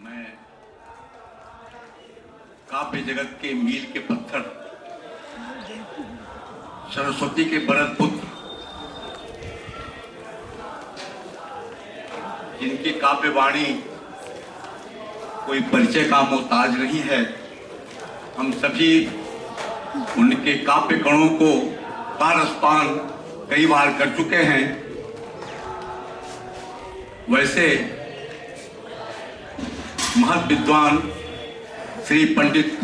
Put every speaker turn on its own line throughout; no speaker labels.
मैं काव्य जगत के मील के पत्थर सरस्वती के भरत पुत्र, जिनकी काव्य वाणी कोई परिचय का मोहताज नहीं है, हम सभी उनके काव्य कणों को पारस्पान कई बार कर चुके हैं। वैसे महत विद्वान श्री पंडित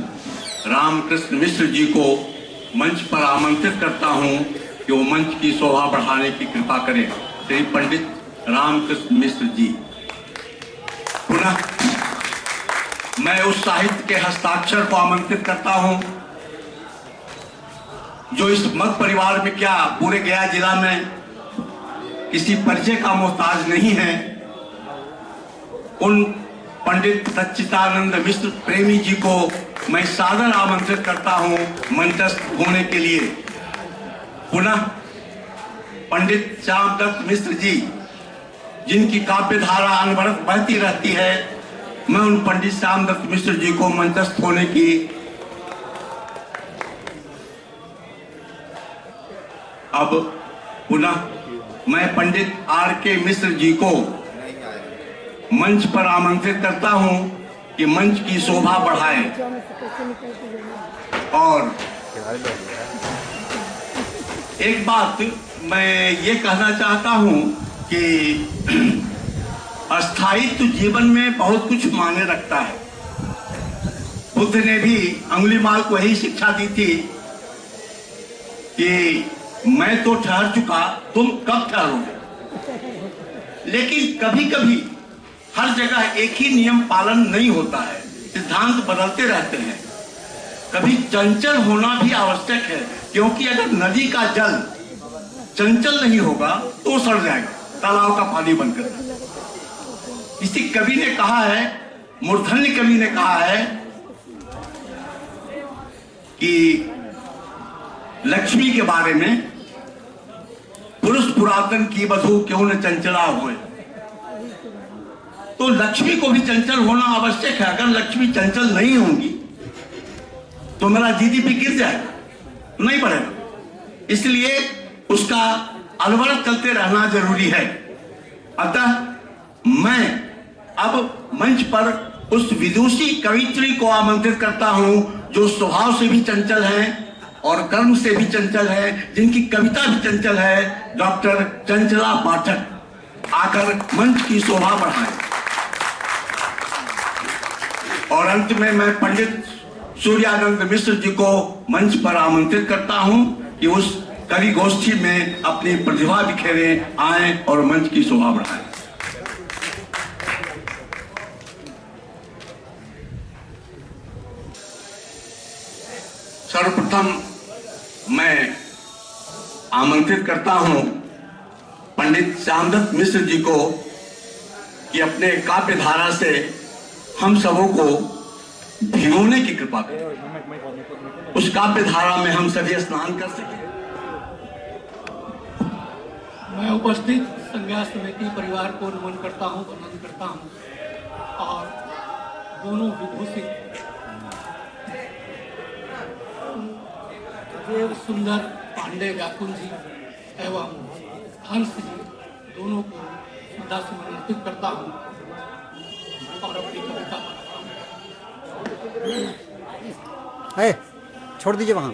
रामकृष्ण मिश्र जी को मंच पर आमंत्रित करता हूं कि वो मंच की शोभा बढ़ाने की कृपा करें। श्री पंडित रामकृष्ण मिश्र जी। पुनः मैं उस साहित्य के हस्ताक्षर को आमंत्रित करता हूं जो इस मग परिवार में क्या पूरे गया जिला में किसी परिचय का मोहताज नहीं है। उन पंडित सच्चिदानंद मिश्र प्रेमी जी को मैं सादर आमंत्रित करता हूं मंचस्थ होने के लिए। पुनः पंडित श्यामदत्त मिश्र जी, जिनकी काव्य धारा अनवरत बहती रहती है, मैं उन पंडित श्यामदत्त मिश्र जी को मंचस्थ होने की अब पुनः मैं पंडित आर.के. मिश्र जी को मंच पर आमंत्रित करता हूं कि मंच की शोभा बढ़ाएं। और एक बात मैं ये कहना चाहता हूं कि अस्थायित्व जीवन में बहुत कुछ मायने रखता है। बुद्ध ने भी अंगुलीमाल को यही शिक्षा दी थी कि मैं तो ठहर चुका, तुम कब ठहरोगे। लेकिन कभी कभी हर जगह एक ही नियम पालन नहीं होता है, सिद्धांत बदलते रहते हैं। कभी चंचल होना भी आवश्यक है, क्योंकि अगर नदी का जल चंचल नहीं होगा तो सड़ जाएगा, तालाब का पानी बनकर। इसी कवि ने कहा है, मूर्धन्य कवि ने कहा है कि लक्ष्मी के बारे में, पुरुष पुरातन की वधू क्यों न चंचला हुए। तो लक्ष्मी को भी चंचल होना आवश्यक है। अगर लक्ष्मी चंचल नहीं होंगी तो मेरा जीडीपी गिर जाएगा, नहीं बढ़ेगा। इसलिए उसका अनवरत चलते रहना जरूरी है। अतः मैं अब मंच पर उस विदुषी कवित्री को आमंत्रित करता हूं जो स्वभाव से भी चंचल हैं और कर्म से भी चंचल है, जिनकी कविता भी चंचल है, डॉक्टर चंचला पाठक आकर मंच की शोभा बढ़ाएं। और अंत में मैं पंडित सूर्यानंद मिश्र जी को मंच पर आमंत्रित करता हूं कि उस कवि गोष्ठी में अपनी प्रतिभा बिखेरे, आए और मंच की शोभा बढ़ाएं। सर्वप्रथम मैं आमंत्रित करता हूं पंडित श्यामदत्त मिश्र जी को कि अपने काव्य धारा से हम सबों को भिगोने की कृपा करें, उस काव्य धारा में हम सभी स्नान कर सकें।
मैं उपस्थित संज्ञा समिति परिवार को नमन करता हूं, वंदन करता हूं और दोनों विभूषित देव सुंदर पांडे व्याकुल जी एवं हंस जी दोनों को श्रद्धा से समर्पित करता हूँ और अपनी कविता
है छोड़ दीजिए वहाँ।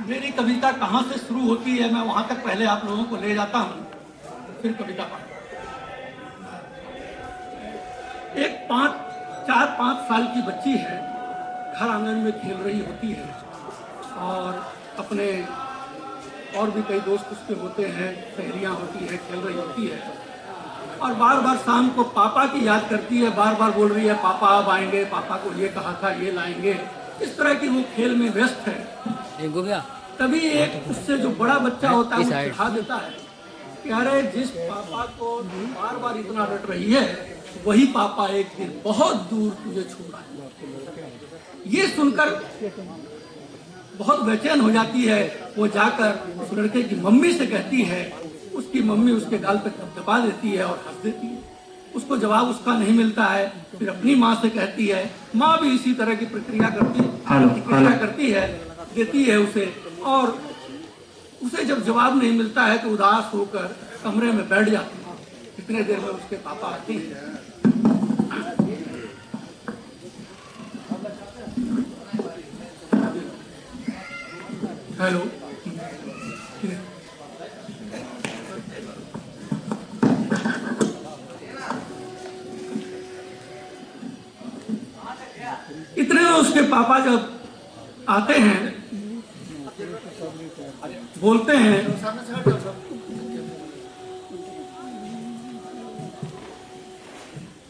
मेरी कविता कहाँ से शुरू होती है, मैं वहाँ तक पहले आप लोगों को ले जाता हूँ, फिर कविता पढ़ता हूँ। एक 4-5 साल की बच्ची है, घर आंगन में खेल रही होती है और अपने और भी कई दोस्त उसके होते हैं, सहेलियां होती है, खेल रही होती है और बार बार शाम को पापा की याद करती है, बार बार बोल रही है पापा अब आएंगे, पापा को ये कहा था, ये लाएंगे। इस तरह की वो खेल में व्यस्त है। तभी एक उससे जो बड़ा बच्चा होता है वो सिखा देता है कि अरे जिस पापा को बार बार इतना रट रही है वही पापा एक दिन बहुत दूर तुझे छोड़ आए। ये सुनकर बहुत बेचैन हो जाती है। वो जाकर उस लड़के की मम्मी से कहती है, उसकी मम्मी उसके गाल पे थपथपा देती है और हंस देती है। उसको जवाब उसका नहीं मिलता है, फिर अपनी माँ से कहती है। माँ भी इसी तरह की प्रतिक्रिया करती है, देती है उसे, और उसे जब जवाब नहीं मिलता है तो उदास होकर कमरे में बैठ जाती है। इतने देर में उसके पापा आते हैं। हेलो, इतने में उसके पापा जब आते हैं, बोलते हैं,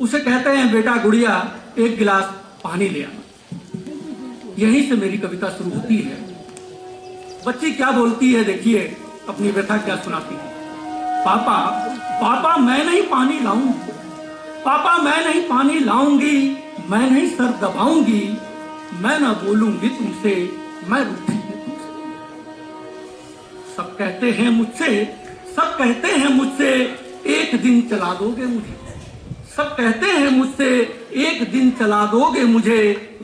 उसे कहते हैं, बेटा गुड़िया एक गिलास पानी ले आना। यहीं से मेरी कविता शुरू होती है। बच्ची क्या बोलती है देखिए, अपनी व्यथा क्या सुनाती है। पापा, पापा मैं नहीं पानी लाऊंगी, पापा मैं नहीं पानी लाऊंगी, मैं नहीं सर दबाऊंगी, मैं ना बोलूंगी तुमसे, मैं रूठी हूं तुमसे। सब कहते हैं मुझसे, सब कहते हैं मुझसे, एक दिन चला दोगे मुझे। सब कहते हैं मुझसे, एक दिन चला दोगे मुझे।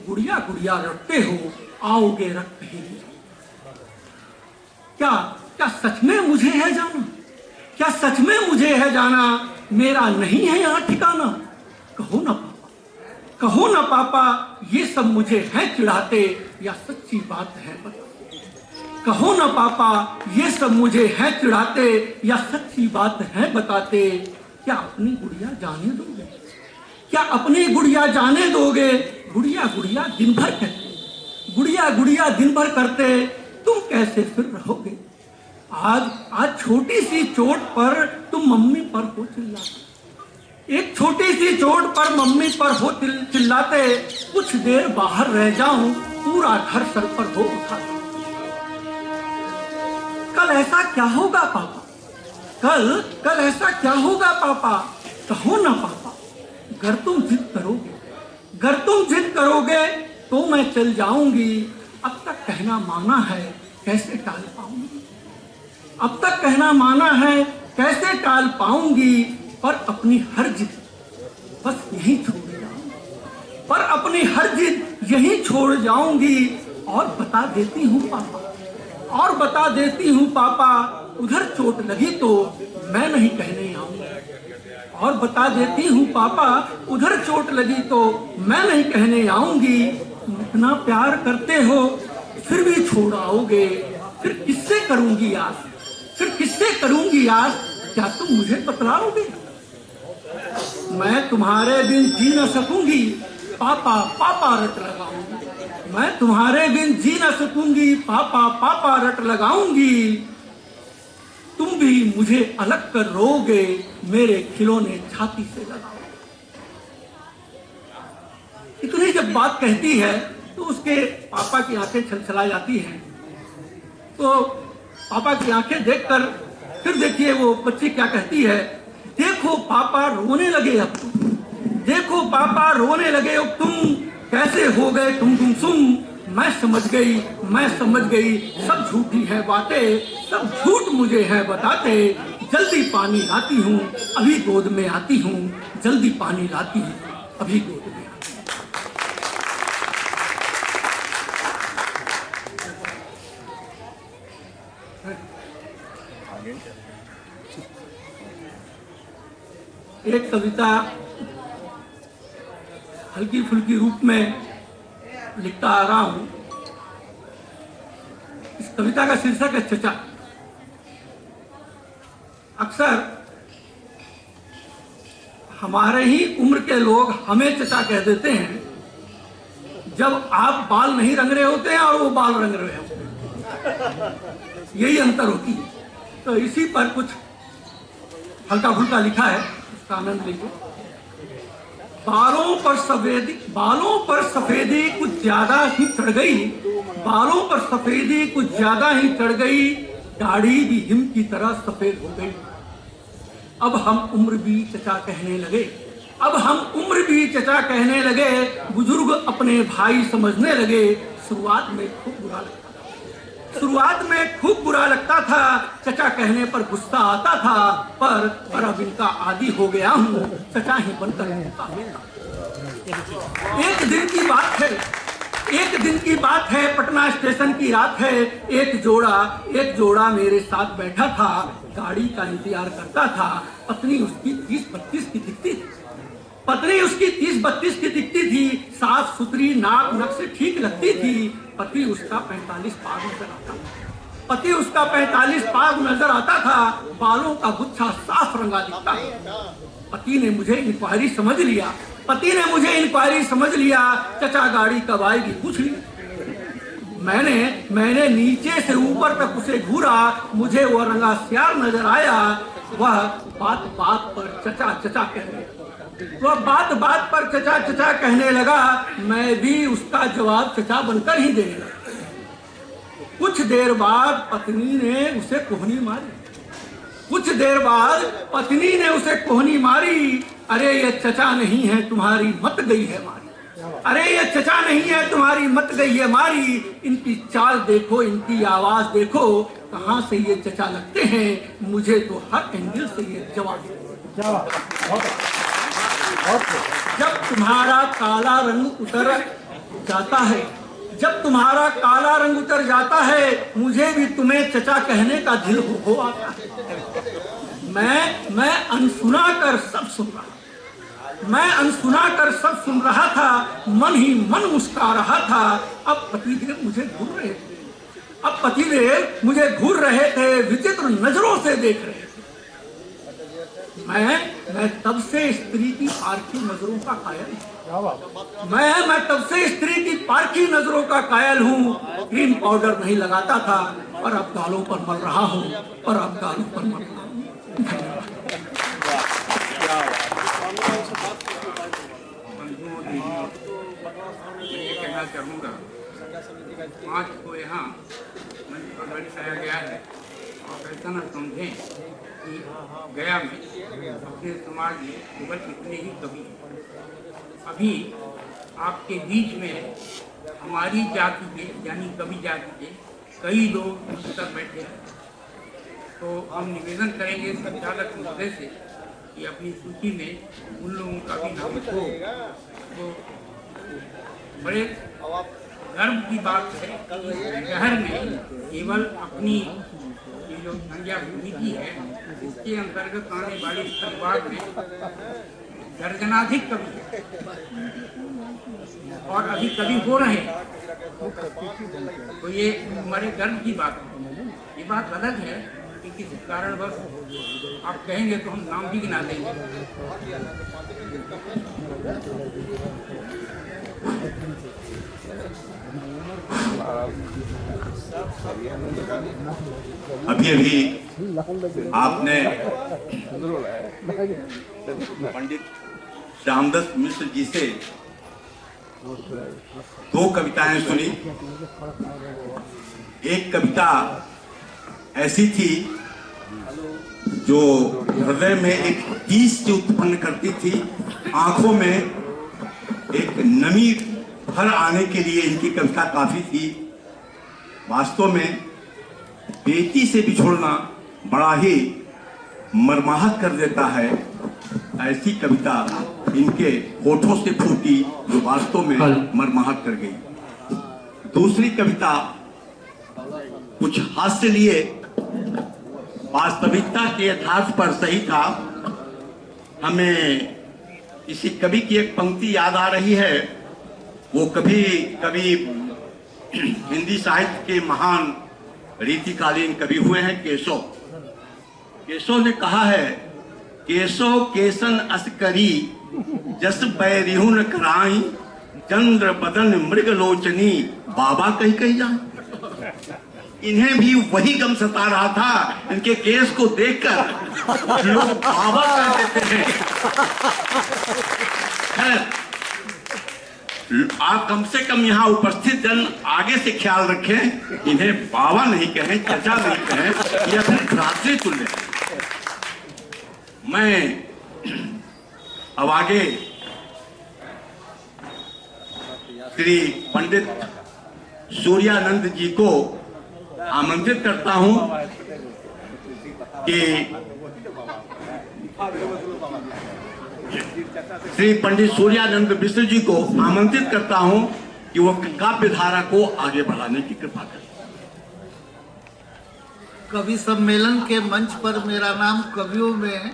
गुड़िया गुड़िया रटते हो, आओगे रट नहीं। क्या क्या सच में मुझे है जाना? क्या सच में मुझे है जाना? मेरा नहीं है यहाँ ठिकाना। कहो ना पापा, कहो ना पापा, ये सब मुझे है चिढ़ाते या सच्ची बात है बताते। कहो ना पापा, ये सब मुझे है चिढ़ाते या सच्ची बात है बताते। क्या अपनी गुड़िया जाने दोगे? क्या अपनी गुड़िया जाने दोगे? गुड़िया गुड़िया दिन भर करते, गुड़िया गुड़िया दिन भर करते, तुम कैसे फिर रहोगे? आज छोटी सी चोट पर तुम मम्मी पर हो चिल्लाते। एक छोटी सी चोट पर मम्मी पर हो चिल्लाते। कुछ देर बाहर रह जाऊं, पूरा घर सर पर हो उठा। कल ऐसा क्या होगा पापा? कल ऐसा क्या होगा पापा? कहो ना पापा, अगर तुम जिद करोगे, अगर तुम जिद करोगे तो मैं चल जाऊंगी। अब तक कहना माना है, कैसे टाल पाऊंगी? अब तक कहना माना है, कैसे टाल पाऊंगी? पर अपनी हर जिद बस यही छोड़ जाऊंगी, पर अपनी हर जिद यही छोड़ जाऊंगी। और बता देती हूँ पापा, और बता देती हूँ पापा, उधर चोट लगी तो मैं नहीं कहने आऊंगी। और बता देती हूँ पापा, उधर चोट लगी तो मैं नहीं कहने आऊंगी। इतना प्यार करते हो फिर भी छोड़ आओगे, फिर किससे करूंगी आस? फिर किससे करूंगी आस? क्या तुम मुझे बतलाओगे? मैं तुम्हारे बिन जी न सकूंगी, पापा पापा रट लगाऊंगी। मैं तुम्हारे बिन जी न सकूंगी, पापा पापा रट लगाऊंगी। तुम भी मुझे अलग कर रोगे, मेरे खिलौने छाती से लगाओ। इतनी जब बात कहती है तो उसके पापा की आंखें छलछला जाती हैं। तो पापा की आंखें देखकर फिर देखिए वो बच्ची क्या कहती है। देखो पापा रोने लगे अब तुम, देखो पापा रोने लगे अब तुम, कैसे हो गए तुम गुमसुम। मैं समझ गई, मैं समझ गई, सब झूठी है बातें, सब झूठ मुझे है बताते। जल्दी पानी लाती हूँ, अभी गोद में आती हूँ, जल्दी पानी लाती हूँ, अभी गोद में आती हूँ। एक कविता हल्की फुल्की रूप में लिखता आ रहा हूं। इस कविता का शीर्षक है चचा। अक्सर हमारे ही उम्र के लोग हमें चचा कह देते हैं जब आप बाल नहीं रंग रहे होते हैं और वो बाल रंग रहे होते हैं। यही अंतर होती है। तो इसी पर कुछ हल्का फुल्का लिखा है, उसका आनंद लीजिए। बालों पर सफेदी कुछ ज्यादा ही चढ़ गई, बालों पर सफेदी कुछ ज्यादा ही चढ़ गई, दाढ़ी भी हिम की तरह सफेद हो गई। अब हम उम्र भी चचा कहने लगे, अब हम उम्र भी चचा कहने लगे। बुजुर्ग अपने भाई समझने लगे, शुरुआत में खूब बुरा लगता था, शुरुआत में खूब बुरा लगता था, चचा कहने पर गुस्सा आता था, पर अब इनका आदी हो गया हूँ, चचा ही बनकर रहता हूँ। एक दिन की बात है, पटना स्टेशन की रात है। एक जोड़ा मेरे साथ बैठा था, गाड़ी का इंतजार करता था। पत्नी उसकी 30-32 की दिखती थी, साफ सुथरी, नाक नक से ठीक लगती थी। पति उसका 45 पाग नजर आता था, बालों का गुच्छा साफ रंगा दिखता है। पति ने मुझे इंक्वायरी समझ लिया। चचा गाड़ी कब आएगी पूछ लिया। मैंने नीचे से ऊपर तक उसे घूरा, मुझे वह रंगा श्यार नजर आया। वह बात पर चचा कहने लगा। मैं भी उसका जवाब चचा बनकर ही देने लगा। कुछ देर बाद पत्नी ने उसे कोहनी मारी। अरे ये चचा नहीं है, तुम्हारी मत गई है मारी। इनकी चाल देखो, इनकी आवाज देखो, कहाँ से ये चचा लगते हैं। मुझे तो हर एंगल से ये जवाब जब तुम्हारा काला रंग उतर जाता है, मुझे भी तुम्हें चचा कहने का दिल हो आता है। मैं अनसुना कर सब सुन रहा था, मन ही मन मुस्कुरा रहा था। अब पतिदेव मुझे घूर रहे थे, विचित्र नजरों से देख रहे थे। मैं तब से स्त्री की पारखी नजरों का कायल हूँ। क्रीम पाउडर नहीं लगाता था, और अब गालों पर मल रहा हूँ।
ये कहना चाहूँगा, आज को यहाँ मंच पर बैठाया गया है, और ऐसा न समझें कि गया में अपने समाज में केवल इतने ही कवि हैं। अभी आपके बीच में हमारी जाति के, यानी कवि जाति के कई लोग मिलकर बैठे हैं। तो हम निवेदन करेंगे संचालक महोदय से कि अपनी सूची में उन लोगों का भी नाम हो। तो बड़े गर्व की बात है कि इस शहर में केवल अपनी ये जो संज्ञा समिति है, इसके अंतर्गत आने वाले इस परिवार में दर्जनाधिक कवि है, और अभी कवि हो रहे हैं। तो ये हमारे गर्व की बात है। ये बात अलग है कि किसी कारणवश आप कहेंगे तो हम नाम भी गिना देंगे।
अभी आपने पंडित रामदास मिश्र जी से दो कविताएं सुनी। एक कविता ऐसी थी जो हृदय में एक टीस उत्पन्न करती थी, आंखों में एक नमी भर आने के लिए इनकी कविता काफी थी। वास्तव में बेटी से बिछोड़ना बड़ा ही मर्माहत कर देता है। ऐसी कविता इनके होठों से फूटी जो वास्तव में मर्माहत कर गई। दूसरी कविता कुछ हास्य लिए वास्तविकता के यथार्थ पर सही था। हमें किसी कवि की एक पंक्ति याद आ रही है। वो कभी हिंदी साहित्य के महान रीतिकालीन कवि हुए हैं केशव ने कहा है, केशव केसन अस करी जस बैरिहुन कराई, चंद्र बदन मृग लोचनी बाबा कही जाए। इन्हें भी वही गम सता रहा था, इनके केस को देखकर लोग बाबा कह देते हैं। आप कम से कम यहाँ उपस्थित जन आगे से ख्याल रखें, इन्हें बाबा नहीं कहें, चचा नहीं कहें, ये अपने भ्रातृ तुल्य। मैं अब आगे श्री पंडित सूर्यानंद जी को आमंत्रित करता हूं कि श्री पंडित सूर्यानंद मिश्र जी को आमंत्रित करता हूं कि वो काव्य धारा को आगे बढ़ाने की कृपा करें।
कवि सम्मेलन के मंच पर मेरा नाम कवियों में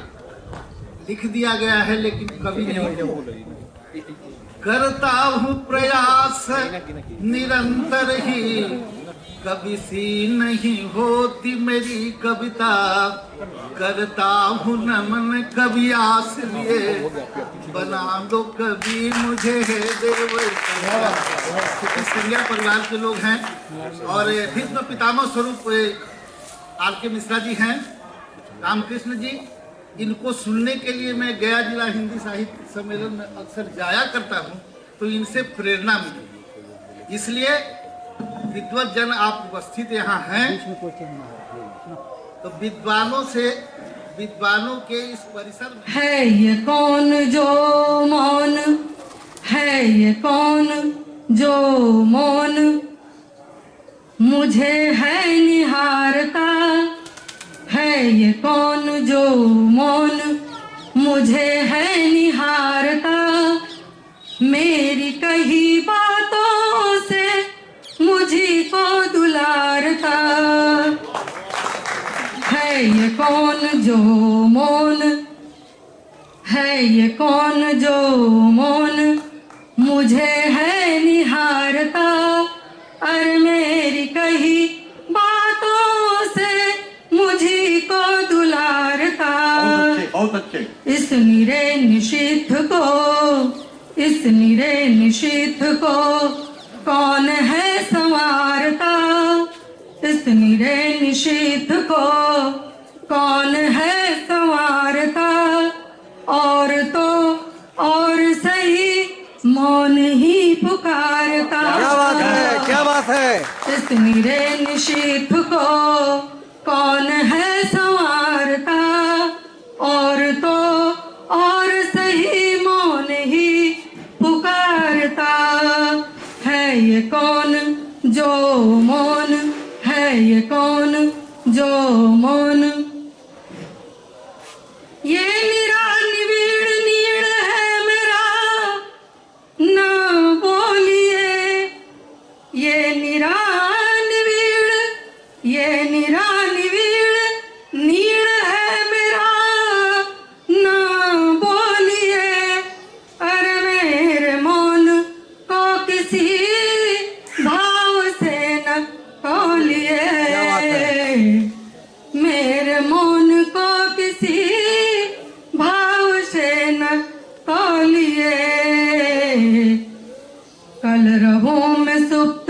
लिख दिया गया है, लेकिन कवि नहीं हूं। करता हूँ प्रयास निरंतर ही, कभी सी नहीं होती मेरी कविता। करता हूँ नमन कवि आस लिए, बना दो कवि मुझे है देवता। संज्ञा परिवार के लोग हैं और भीष्म पितामह स्वरूप आर.के. मिश्रा जी हैं, रामकृष्ण जी। इनको सुनने के लिए मैं गया जिला हिंदी साहित्य सम्मेलन में अक्सर जाया करता हूं, तो इनसे प्रेरणा मिली। इसलिए विद्वत जन आप उपस्थित यहाँ हैं, तो विद्वानों के इस परिसर में
है ये कौन जो मौन, है ये कौन जो मौन मुझे है निहारता। है ये कौन जो मौन मुझे है निहारता। मेरी कही बातों से मुझी को दुलारता। है ये कौन जो मौन, है ये कौन जो मौन मुझे है निहारता। और मेरी कही बातों से मुझी को दुलारता।
बहुत अच्छे।
इस निरे निशीथ को, इस निरे निशीथ को कौन है संवारता। इस निरे निशीथ को कौन है संवारता। और तो और सही मौन ही पुकारता।
क्या बात है, क्या बात है।
इस निरे निशीथ को कौन है संवारता। और तो और सही मौन ही पुकारता। है ये कौन जो मौन, है ये कौन जो मौन। ये निरा निविड़ नीड़ है मेरा, न बोलिए। ये निरा निविड़, ये निरा निविड़ नीड़ है मेरा, न बोलिए। अरे मेरे मौन को किसी भाव से न तौलिए। मेरे मौन को किसी भाव से न तौलिए। कल रहूं मैं सुप्त,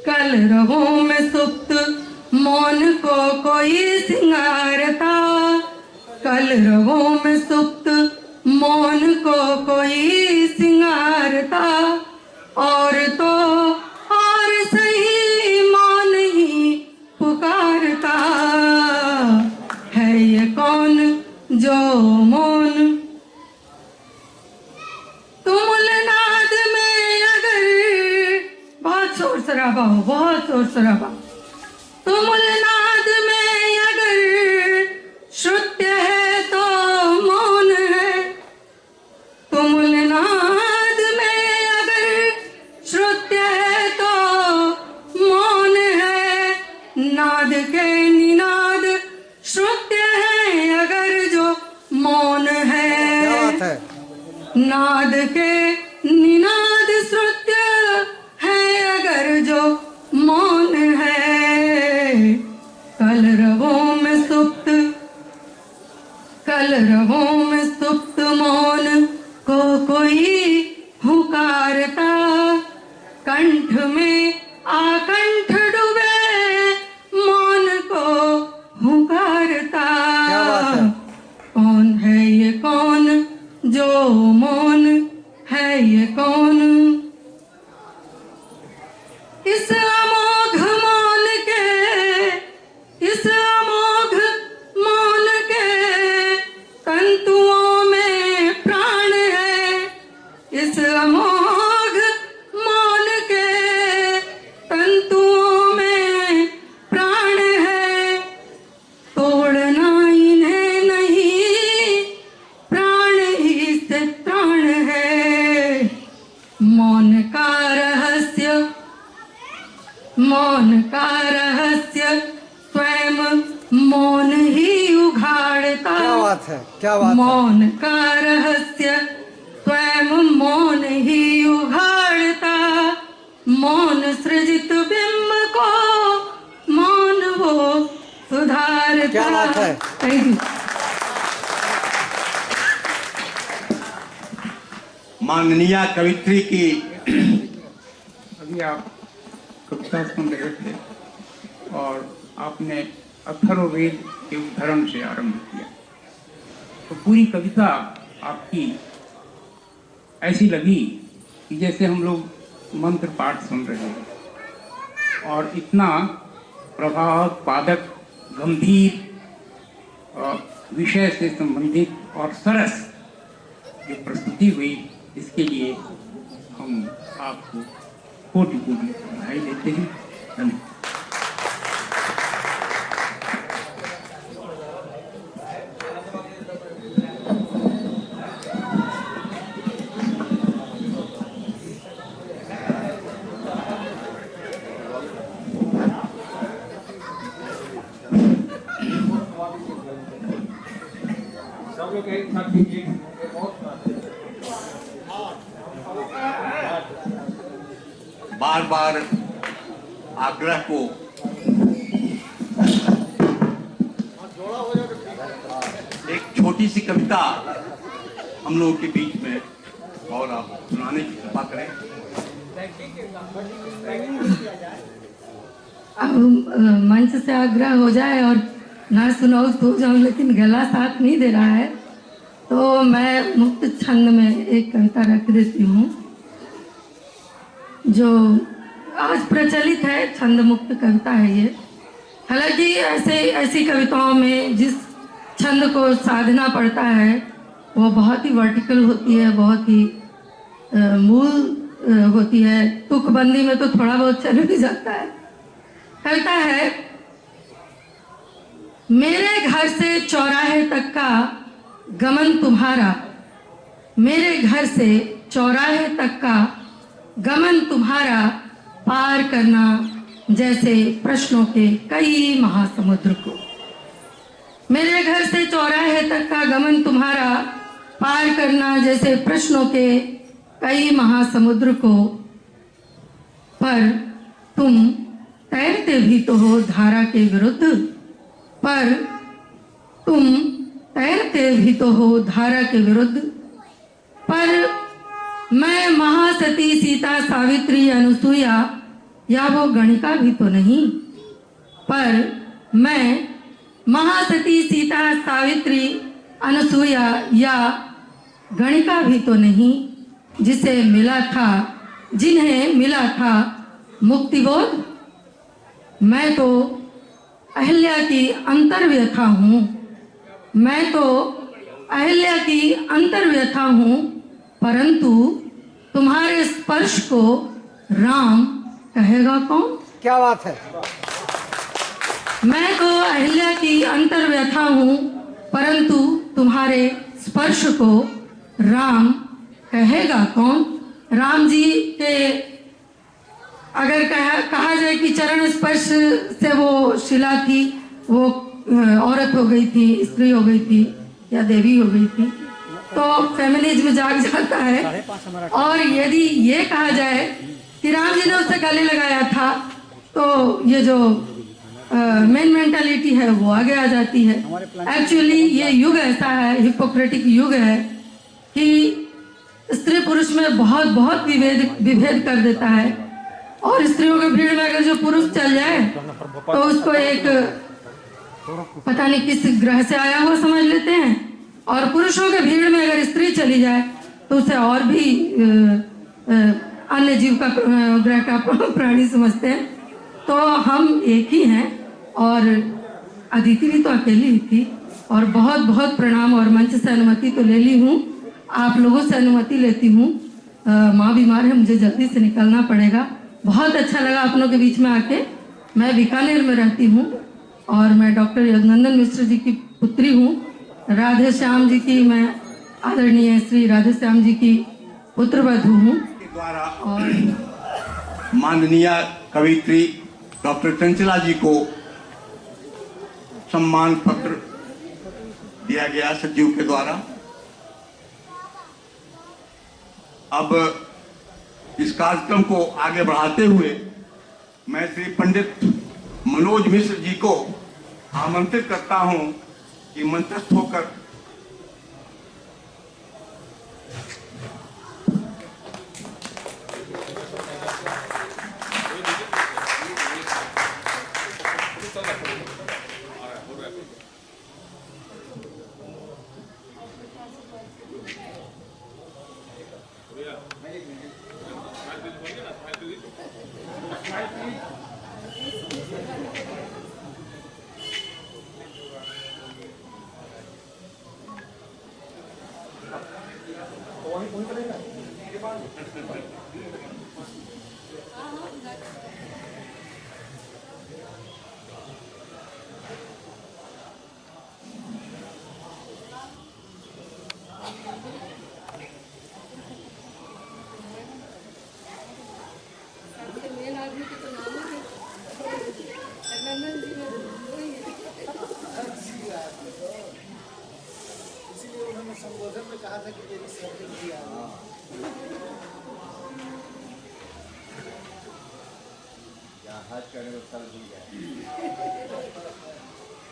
कल रहूं मैं सुप्त मौन को कोई सिंगारता। कल रहूं मैं सुप्त मौन को कोई सिंगारता। और तो और सही मौन ही पुकारता। है ये कौन जो मौन। तुमुल नाद में अगर, बहुत शोर शराबा हो, बहुत शोर शराबा। तुमुल नाद में अगर श्रुत्य है तो मौन है। तुमुल नाद में अगर श्रुत्य है तो मौन है। नाद के निनाद श्रुत्य है अगर जो मौन है।
क्या बात है।
नाद के निनाद श्रुत्य है अगर जो मौन है। कल रहूं मैं सुप्त, कल रहूं मैं सुप्त मौन को कोई हुकारता। कंठ में आकंठ डूबे मौन को हुकारता।
क्या बात है।
कौन है ये कौन जो मौन, है ये कौन। इस अमोघ मौन के, इस अमोघ मौन के तंतुओं में प्राण है। इस अमोघ मौन के तंतुओं में
है, क्या बात है।
मौन का रहस्य स्वयं मौन ही उघाड़ता, मौन सृजित बिंब को मौन वो सुधारता।
क्या बात है।
Thank you.
माननीय कवित्री की
अभी आप कविता सुन रहे थे और आपने अथर्ववेद के उद्धरण से आरंभ किया, तो पूरी कविता आपकी ऐसी लगी कि जैसे हम लोग मंत्र पाठ सुन रहे हैं, और इतना प्रभावोत्पादक, गंभीर विषय से संबंधित और सरस जो प्रस्तुति हुई, इसके लिए हम आपको कोटि कोटि बधाई देते हैं। धन्यवाद।
बार बार आग्रह को एक छोटी सी कविता हम लोगों के बीच में और आप सुनाने की कृपा करें।
अब मंच से आग्रह हो जाए और ना सुनाओ तो जाऊं, लेकिन गला साथ नहीं दे रहा है, तो मैं मुक्त छंद में एक कविता रख देती हूँ जो आज प्रचलित है। छंद मुक्त कविता है ये। हालांकि ऐसी कविताओं में जिस छंद को साधना पड़ता है वो बहुत ही वर्टिकल होती है, बहुत ही मूल होती है। तुकबंदी में तो थोड़ा बहुत चल भी जाता है। कविता है, मेरे घर से चौराहे तक का गमन तुम्हारा, मेरे घर से चौराहे तक का गमन तुम्हारा, पार करना जैसे प्रश्नों के कई महासमुद्र को। मेरे घर से चौराहे तक का गमन तुम्हारा, पार करना जैसे प्रश्नों के कई महासमुद्र को, पर तुम तैरते भी तो हो धारा के विरुद्ध, पर तुम तैरते भी तो हो धारा के विरुद्ध। पर मैं महासती सीता सावित्री अनुसुईया या वो गणिका भी तो नहीं, पर मैं महासती सीता सावित्री अनुसुईया या गणिका भी तो नहीं, जिसे मिला था, जिन्हें मिला था मुक्तिबोध। मैं तो अहिल्या की अंतर्व्यथा हूँ, मैं तो अहिल्या की अंतर्व्यथा हूँ, परंतु तुम्हारे स्पर्श को राम कहेगा कौन।
क्या बात है।
मैं तो अहिल्या की अंतर्व्यथा हूँ, परंतु तुम्हारे स्पर्श को राम कहेगा कौन। राम जी के अगर कहा जाए कि चरण स्पर्श से वो शिला थी, वो औरत हो गई थी, स्त्री हो गई थी या देवी हो गई थी, तो फेमिनिज्म जाग जाता है। और यदि ये कहा जाए कि राम जी ने उससे गले लगाया था, तो ये जो मेन मेंटालिटी है वो आगे आ जाती है। एक्चुअली ये युग ऐसा है, हिपोक्रेटिक युग है, कि स्त्री पुरुष में बहुत बहुत विभेद कर देता है, और स्त्रियों के भीड़ में अगर जो पुरुष चल जाए तो उसको एक पता नहीं किस ग्रह से आया हुआ समझ लेते हैं, और पुरुषों के भीड़ में अगर स्त्री चली जाए तो उसे और भी अन्य जीव का ग्रह का प्राणी समझते हैं। तो हम एक ही हैं, और अदिति भी तो अकेली ही थी। और बहुत बहुत प्रणाम, और मंच से अनुमति तो ले ली हूँ, आप लोगों से अनुमति लेती हूँ। माँ बीमार है, मुझे जल्दी से निकलना पड़ेगा। बहुत अच्छा लगा आप लोगों के बीच में आके। मैं बीकानेर में रहती हूँ और मैं डॉक्टर यदुनंदन मिश्र जी की पुत्री हूँ। राधे श्याम जी की, मैं आदरणीय श्री राधे श्याम जी की पुत्रवधू हूँ।
द्वारा और माननीय कवित्री डॉक्टर चंचला जी को सम्मान पत्र दिया गया सचिव के द्वारा। अब इस कार्यक्रम को आगे बढ़ाते हुए मैं श्री पंडित मनोज मिश्र जी को आमंत्रित करता हूं कि मंत्रस्थ होकर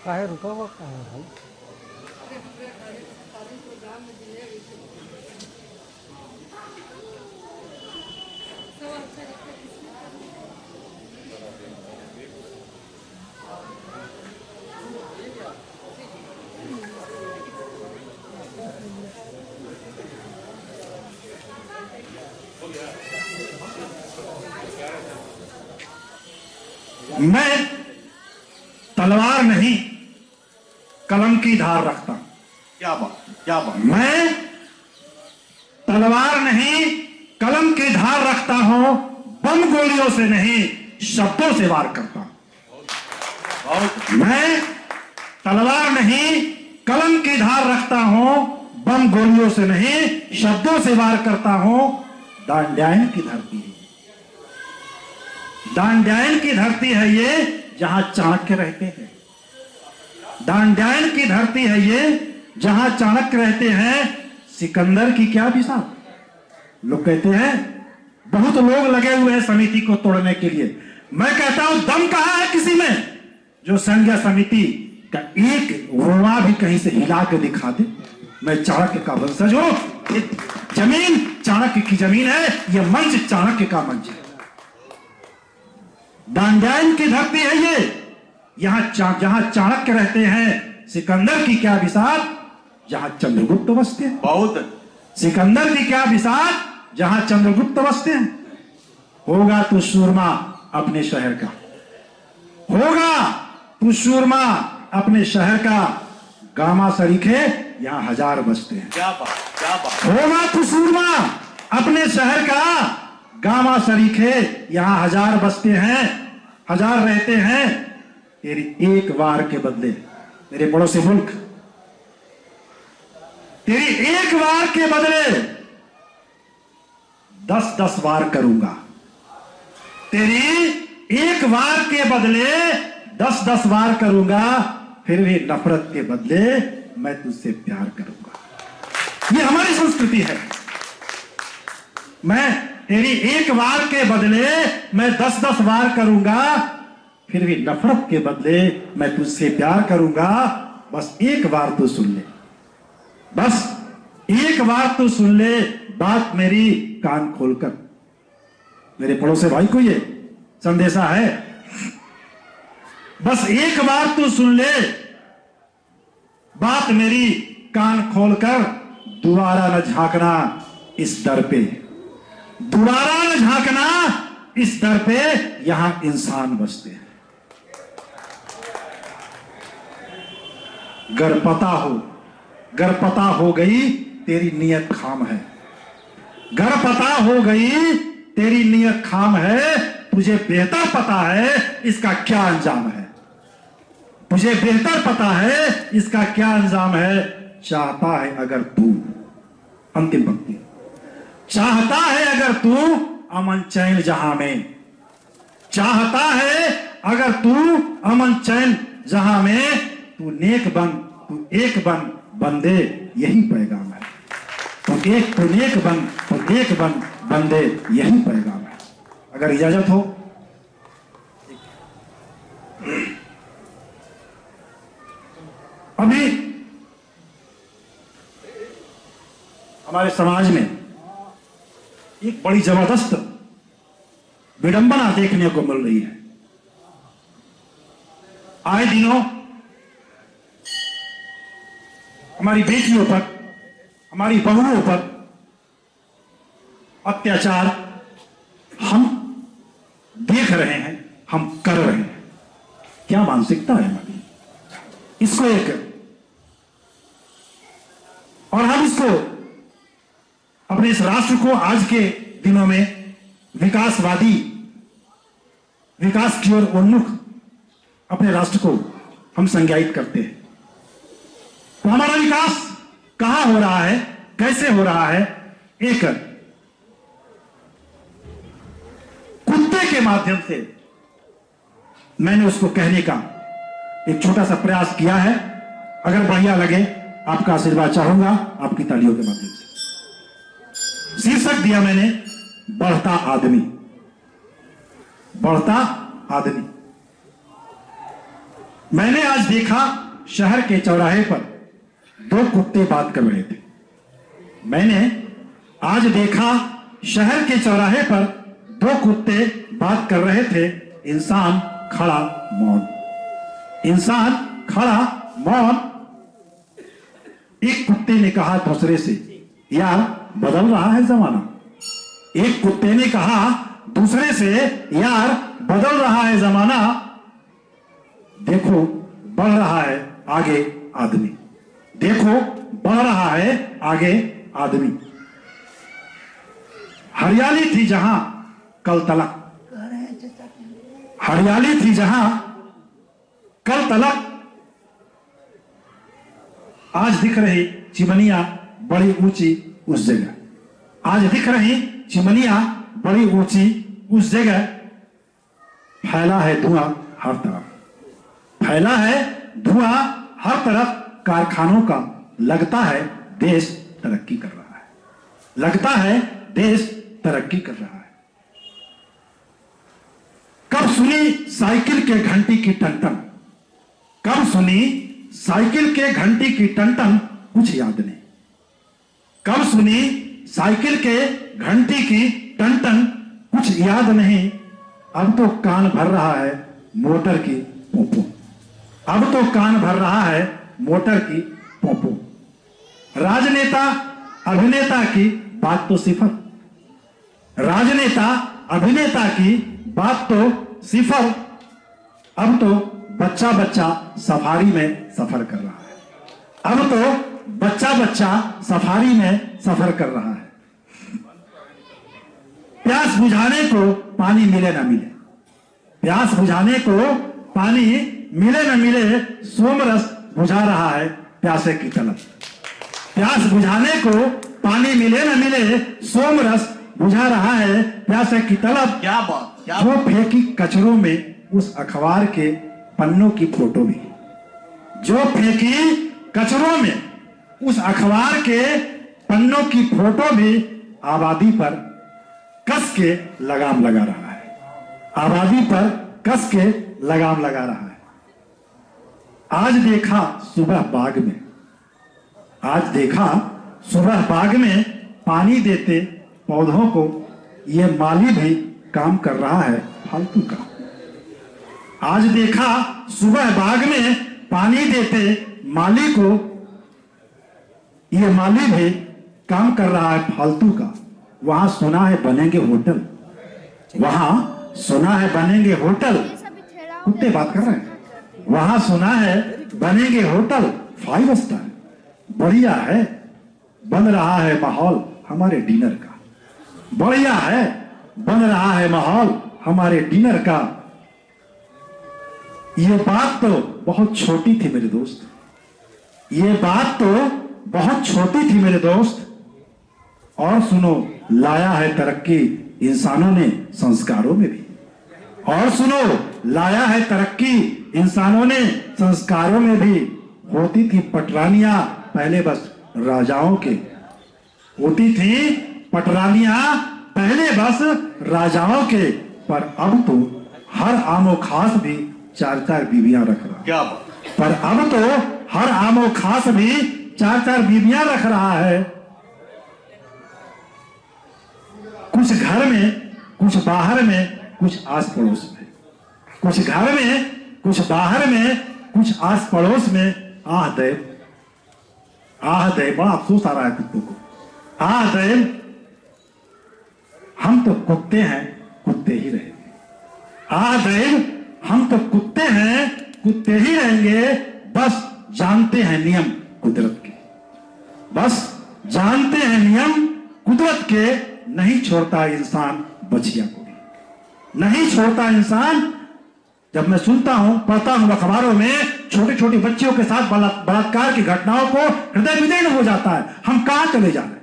काहे रुका हुआ कहाँ है भाई?
मैं तलवार नहीं कलम की धार रखता हूं।
क्या बात, क्या बात।
मैं तलवार नहीं कलम की धार रखता हूं, बम गोलियों से नहीं शब्दों से वार करता हूं। मैं तलवार नहीं कलम की धार रखता हूं, बम गोलियों से नहीं शब्दों से वार करता हूं। दांड्यायन की धरती है, दांड्यायन की धरती है ये जहां चाणक्य रहते हैं। दांड्यायन की धरती है ये जहां चाणक्य रहते हैं। सिकंदर की क्या विशाल। लोग कहते हैं बहुत लोग लगे हुए हैं समिति को तोड़ने के लिए। मैं कहता हूं दम कहां है किसी में जो संघीय समिति का एक रोआ भी कहीं से हिला के दिखा दे। मैं चाणक्य का वंशज हूं, ये जमीन चाणक्य की जमीन है, ये मंच चाणक्य का मंच है। दांड्यायन की धरती है ये, यहां जहां चाणक्य रहते हैं। सिकंदर की क्या विसात जहां चंद्रगुप्त बसते हैं।
बहुत।
सिकंदर की क्या विसात जहां चंद्रगुप्त बसते हैं। होगा तू सूरमा अपने शहर का, होगा तू सूरमा अपने शहर का। गामा सरीखे यहां 1000 बसते हैं।
क्या बात, क्या बात।
होगा तू सूरमा अपने शहर का। गामा सरीखे यहां 1000 बसते हैं, 1000 रहते हैं। तेरी एक वार के बदले मेरे पड़ोसी मुल्क, तेरी एक वार के बदले 10-10 वार करूंगा। तेरी एक वार के बदले 10-10 वार करूंगा। फिर भी नफरत के बदले मैं तुझसे प्यार करूंगा। ये हमारी संस्कृति है। मैं तेरी एक वार के बदले मैं 10-10 वार करूंगा। फिर भी नफरत के बदले मैं तुझसे प्यार करूंगा। बस एक बार तो सुन ले, बस एक बार तो सुन ले बात मेरी कान खोलकर। मेरे पड़ोसी भाई को ये संदेशा है। बस एक बार तो सुन ले बात मेरी कान खोलकर। दोबारा न झांकना इस दर पे, दोबारा न झांकना इस दर पे। यहां इंसान बसते हैं। गर पता हो गई तेरी नियत खाम है। गर पता हो गई तेरी नियत खाम है। तुझे बेहतर पता है इसका क्या अंजाम है। तुझे बेहतर पता है इसका क्या अंजाम है। चाहता है अगर तू, अंतिम पंक्ति, चाहता है अगर तू अमन चैन जहां में। चाहता है अगर तू अमन चैन जहां में। तू नेक बन, तू एक बन, बंदे यही पैगाम है। तो एक बंदे यही पैगाम है। अगर इजाजत हो, अभी हमारे समाज में एक बड़ी जबरदस्त विडंबना देखने को मिल रही है। आए दिनों हमारी बेटियों पर, हमारी बहुओं पर अत्याचार हम देख रहे हैं, हम कर रहे हैं। क्या मानसिकता है हमारी? इसको एक, और हम इसको अपने इस राष्ट्र को आज के दिनों में विकासवादी, विकास की ओर उन्मुख अपने राष्ट्र को हम संज्ञायित करते हैं। तो हमारा विकास कहां हो रहा है, कैसे हो रहा है? एक कुत्ते के माध्यम से मैंने उसको कहने का एक छोटा सा प्रयास किया है। अगर बढ़िया लगे, आपका आशीर्वाद चाहूंगा, आपकी तालियों के माध्यम से। शीर्षक दिया मैंने, बढ़ता आदमी। बढ़ता आदमी। मैंने आज देखा शहर के चौराहे पर दो कुत्ते बात कर रहे थे। मैंने आज देखा शहर के चौराहे पर दो कुत्ते बात कर रहे थे। इंसान खड़ा मौन, इंसान खड़ा मौन। एक कुत्ते ने कहा दूसरे से, यार बदल रहा है जमाना। एक कुत्ते ने कहा दूसरे से, यार बदल रहा है जमाना। देखो बढ़ रहा है आगे आदमी, देखो बढ़ रहा है आगे आदमी। हरियाली थी जहां कल तलक, हरियाली थी जहां कल तलक, आज दिख रही चिमनियां बड़ी ऊंची उस जगह। आज दिख रही चिमनियां बड़ी ऊंची उस जगह। फैला है धुआं हर तरफ, फैला है धुआं हर तरफ। कारखानों का लगता है देश तरक्की कर रहा है, लगता है देश तरक्की कर रहा है। कब सुनी साइकिल के घंटी की टन-टन, कब सुनी साइकिल के घंटी की टन-टन, कुछ याद नहीं। कब सुनी साइकिल के घंटी की टन-टन, कुछ याद नहीं। अब तो कान भर रहा है मोटर की पोपो, अब तो कान भर रहा है मोटर की पोपो। राजनेता अभिनेता की बात तो सिफर, राजनेता अभिनेता की बात तो सिफर। अब तो बच्चा बच्चा सफारी में सफर कर रहा है, अब तो बच्चा बच्चा सफारी में सफर कर रहा है। प्यास बुझाने को पानी मिले ना मिले, प्यास बुझाने को पानी मिले न मिले, सोमरस बुझा रहा है प्यासे की तलब। प्यास बुझाने को पानी मिले न मिले, सोमरस बुझा रहा है प्यासे की तलब।
क्या बात, क्या
जो फेंकी कचरों में उस अखबार के पन्नों की फोटो भी, जो फेंकी कचरों में उस अखबार के पन्नों की फोटो भी आबादी पर कस के लगाम लगा रहा है, आबादी पर कस के लगाम लगा रहा है। आज देखा सुबह बाग में, आज देखा सुबह बाग में पानी देते पौधों को ये माली भी काम कर रहा है फालतू का। आज देखा सुबह बाग में पानी देते माली को, ये माली भी काम कर रहा है फालतू का। वहां सुना है बनेंगे होटल, वहां सुना है बनेंगे होटल, कुत्ते बात कर रहे हैं। वहां सुना है बनेंगे होटल 5 स्टार, बढ़िया है, बन रहा है माहौल हमारे डिनर का, बढ़िया है, बन रहा है माहौल हमारे डिनर का। ये बात तो बहुत छोटी थी मेरे दोस्त, ये बात तो बहुत छोटी थी मेरे दोस्त। और सुनो, लाया है तरक्की इंसानों ने संस्कारों में भी, और सुनो, लाया है तरक्की इंसानों ने संस्कारों में भी। होती थी पटरानियां पहले बस राजाओं के होती थी पटरानियां पहले बस राजाओं के, पर अब तो हर आमो खास भी 4-4 बीवियां रख रहा।
क्या बात?
पर अब तो हर आमो खास भी 4-4 बीवियां रख रहा है। कुछ घर में, कुछ बाहर में, कुछ आस पड़ोस में, कुछ घर में, कुछ बाहर में, कुछ आस पड़ोस में। आह दैव, बड़ा अफसोस आ रहा है कुत्तों को। आह दैव, हम तो कुत्ते हैं, कुत्ते ही रहेंगे। आह दैव, हम तो कुत्ते हैं, कुत्ते ही रहेंगे। बस जानते हैं नियम कुदरत के, बस जानते हैं नियम कुदरत के। नहीं छोड़ता इंसान बछिया को भी, नहीं छोड़ता इंसान। जब मैं सुनता हूं, पढ़ता हूं अखबारों में छोटी छोटी बच्चियों के साथ बलात्कार की घटनाओं को, हृदय विदीर्ण हो जाता है। हम कहां चले जा रहे हैं?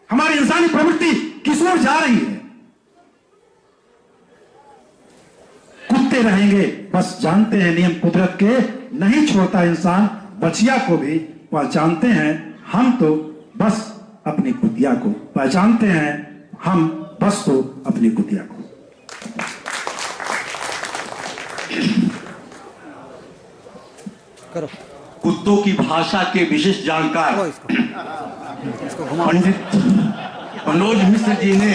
हमारी इंसानी प्रवृत्ति किस ओर जा रही है? कुत्ते रहेंगे, बस जानते हैं नियम कुदरत के। नहीं छोड़ता इंसान बछिया को भी। पहचानते हैं हम तो बस अपनी कुतिया को, पहचानते हैं हम बस तो अपनी कुतिया को।
करो
कुत्तों की भाषा के विशिष्ट जानकार
इसको घुमा।
पंडित मनोज मिश्र जी ने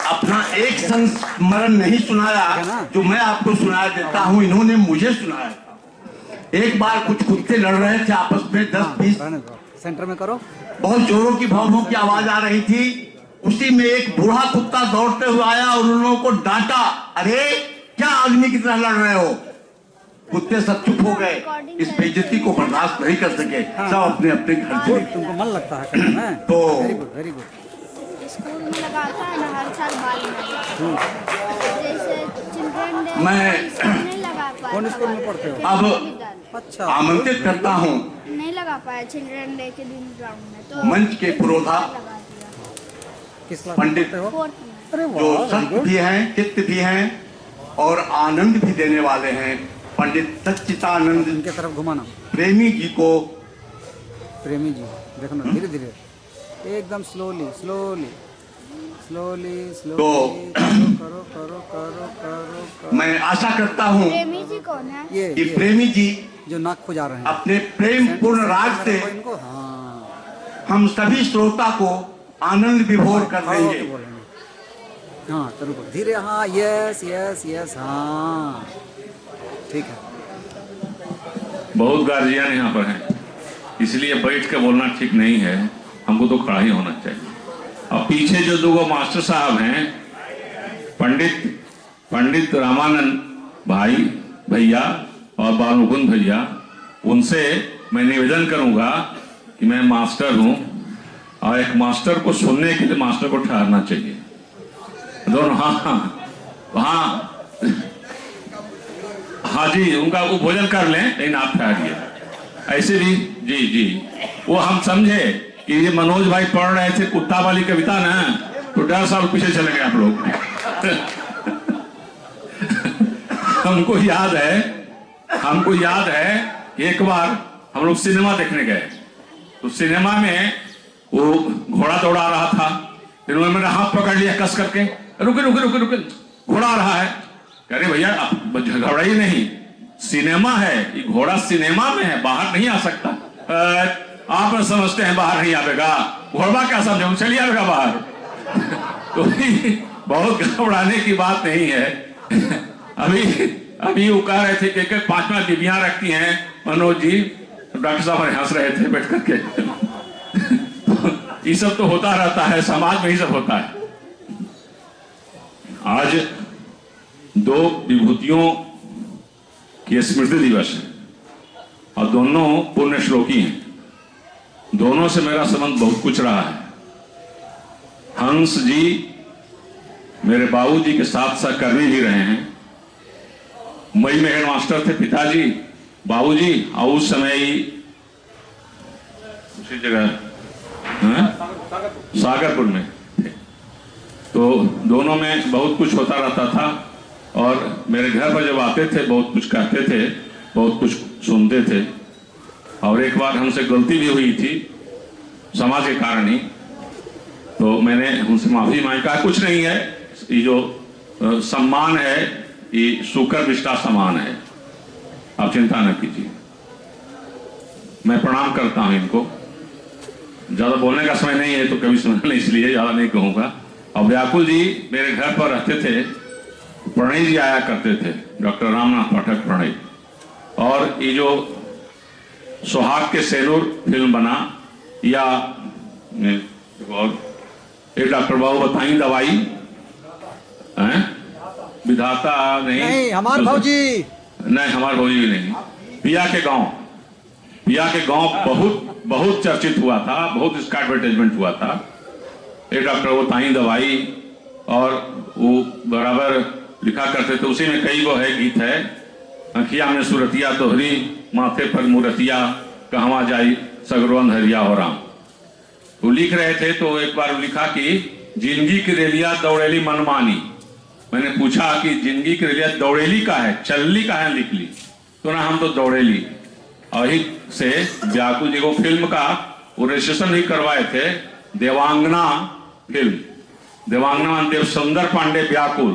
अपना एक संस्मरण नहीं सुनाया जो मैं आपको सुना देता हूं। इन्होंने मुझे सुनाया। एक बार कुछ कुत्ते लड़ रहे थे आपस में, 10-20।
सेंटर में करो।
बहुत जोरों की भौं की आवाज आ रही थी। उसी में एक बूढ़ा कुत्ता दौड़ते हुए आया और उन लोगों को डांटा, अरे क्या आदमी की तरह लड़ रहे हो? कुत्ते सब चुप हो गए। इस बेइज्जती को बर्दाश्त नहीं कर सके, सब अपने अपने घर चले।
तुमको मन लगता है करने में?
तो
very good, very good.
School में लगाता है ना हर साल बाल में, जैसे चिल्ड्रन डे
मैं
नहीं लगा पाया।
कौन स्कूल में पढ़ते हो?
अब
अच्छा,
आमंत्रित करता हूं
नहीं लगा पाया चिल्ड्रन डे के दिन ग्राउंड में, तो
मंच के पुरोधा
लगा दिया।
किस क्लास में
पंडित
पढ़ते हो?
4th में।
अरे
जो
वाह, वेरी
सत्य
गुड।
भी हैं, चित्त भी हैं और आनंद भी देने वाले हैं, पंडित सच्चिदानंद
इनके तरफ घुमाना।
प्रेमी जी को।
प्रेमी जी, देखना धीरे धीरे, एकदम स्लोली स्लोली स्लोली स्लोली। करो करो करो करो करो।
मैं आशा करता हूं
प्रेमी जी कौन है?
कि प्रेमी जी
जो नाक खुजा रहे हैं
अपने प्रेम पूर्ण राग से
इनको, हाँ
हम सभी श्रोता को आनंद विभोर कर देंगे।
बोलेंगे। हाँ चलो धीरे, हाँ यस यस यस, हाँ ठीक है।
बहुत गार्जियन यहाँ पर हैं, इसलिए बैठ के बोलना ठीक नहीं है, हमको तो खड़ा ही होना चाहिए। और पीछे जो दो मास्टर साहब हैं, पंडित रामानंद भाई भैया और बालमुकुंद भैया, उनसे मैं निवेदन करूंगा कि मैं मास्टर हूं और एक मास्टर को सुनने के लिए मास्टर को ठहरना चाहिए। दोनों हाँ हाँ जी, उनका वो भोजन कर लें, लेकिन आप ठहरिए। ऐसे भी जी वो हम समझे कि ये मनोज भाई पढ़ रहे थे कुत्ता वाली कविता ना, तो 1.5 साल पीछे चले गए आप लोग। हमको याद है एक बार हम लोग सिनेमा देखने गए, तो सिनेमा में वो घोड़ा दौड़ा रहा था, फिर उन्होंने मेरा हाथ पकड़ लिया कस करके, रुके घोड़ा आ रहा है। अरे भैया घबराइए नहीं, सिनेमा है, ये घोड़ा सिनेमा में है, बाहर नहीं आ सकता। आप समझते हैं बाहर नहीं आवेगा, घोड़ा क्या समझे, चलिए आवेगा बाहर। तो बहुत घबराने की बात नहीं है। अभी वो कह रहे थे कि 5 डिबियां रखती हैं मनोज जी, डॉक्टर साहब हंस रहे थे बैठ करके। ये सब तो होता रहता है, समाज में ही सब होता है। आज 2 विभूतियों की स्मृति दिवस है और दोनों पुण्य श्लोकी हैं। दोनों से मेरा संबंध बहुत कुछ रहा है। हंस जी मेरे बाबूजी के साथ सहकर्मी भी रहे हैं। मई में हेड मास्टर थे पिताजी, बाबूजी, और उस समय ही उसी जगह सागरपुर में थे। तो दोनों में बहुत कुछ होता रहता था और मेरे घर पर जब आते थे बहुत कुछ कहते थे, बहुत कुछ सुनते थे। और एक बार हमसे गलती भी हुई थी समाज के कारण ही, तो मैंने उनसे माफी मांगी। कहा कुछ नहीं है, ये जो सम्मान है ये शुकर विष्टा समान है, आप चिंता न कीजिए। मैं प्रणाम करता हूं इनको। ज्यादा बोलने का समय नहीं है तो कभी सुनना, इसलिए ज्यादा नहीं कहूंगा। और व्याकुल जी मेरे घर पर रहते थे, प्रणय जी आया करते थे, डॉक्टर रामनाथ पाठक प्रणय। और ये जो सुहाग के सेनूर फिल्म बना, या और एक डॉक्टर बाबू बताई दवाई हैं, विधाता नहीं
हमारे भाजी,
नहीं हमारे भाजी भी नहीं, पिया के गांव बहुत चर्चित हुआ था, बहुत इसका एडवर्टाइजमेंट हुआ था। एक डॉक्टर वो ताई दवाई, और वो बराबर लिखा करते थे, उसी में कई वो है गीत है, अखिया में सुरतिया तोहरी, माथे पर मुरतिया, कहवा जाई सगरो अंधरिया हो राम। वो लिख रहे थे तो एक बार लिखा कि जिंदगी की रेलिया दौड़ेली मनमानी। मैंने पूछा कि जिंदगी की रेलिया दौड़ेली का है, चलली का है, लिख ली तो ना हम तो दौड़ेली। और ही से व्याकुल जी को फिल्म का वो रजिस्ट्रेशन ही करवाए थे, देवांगना फिल्म, देवांगना देव सुंदर पांडे व्याकुल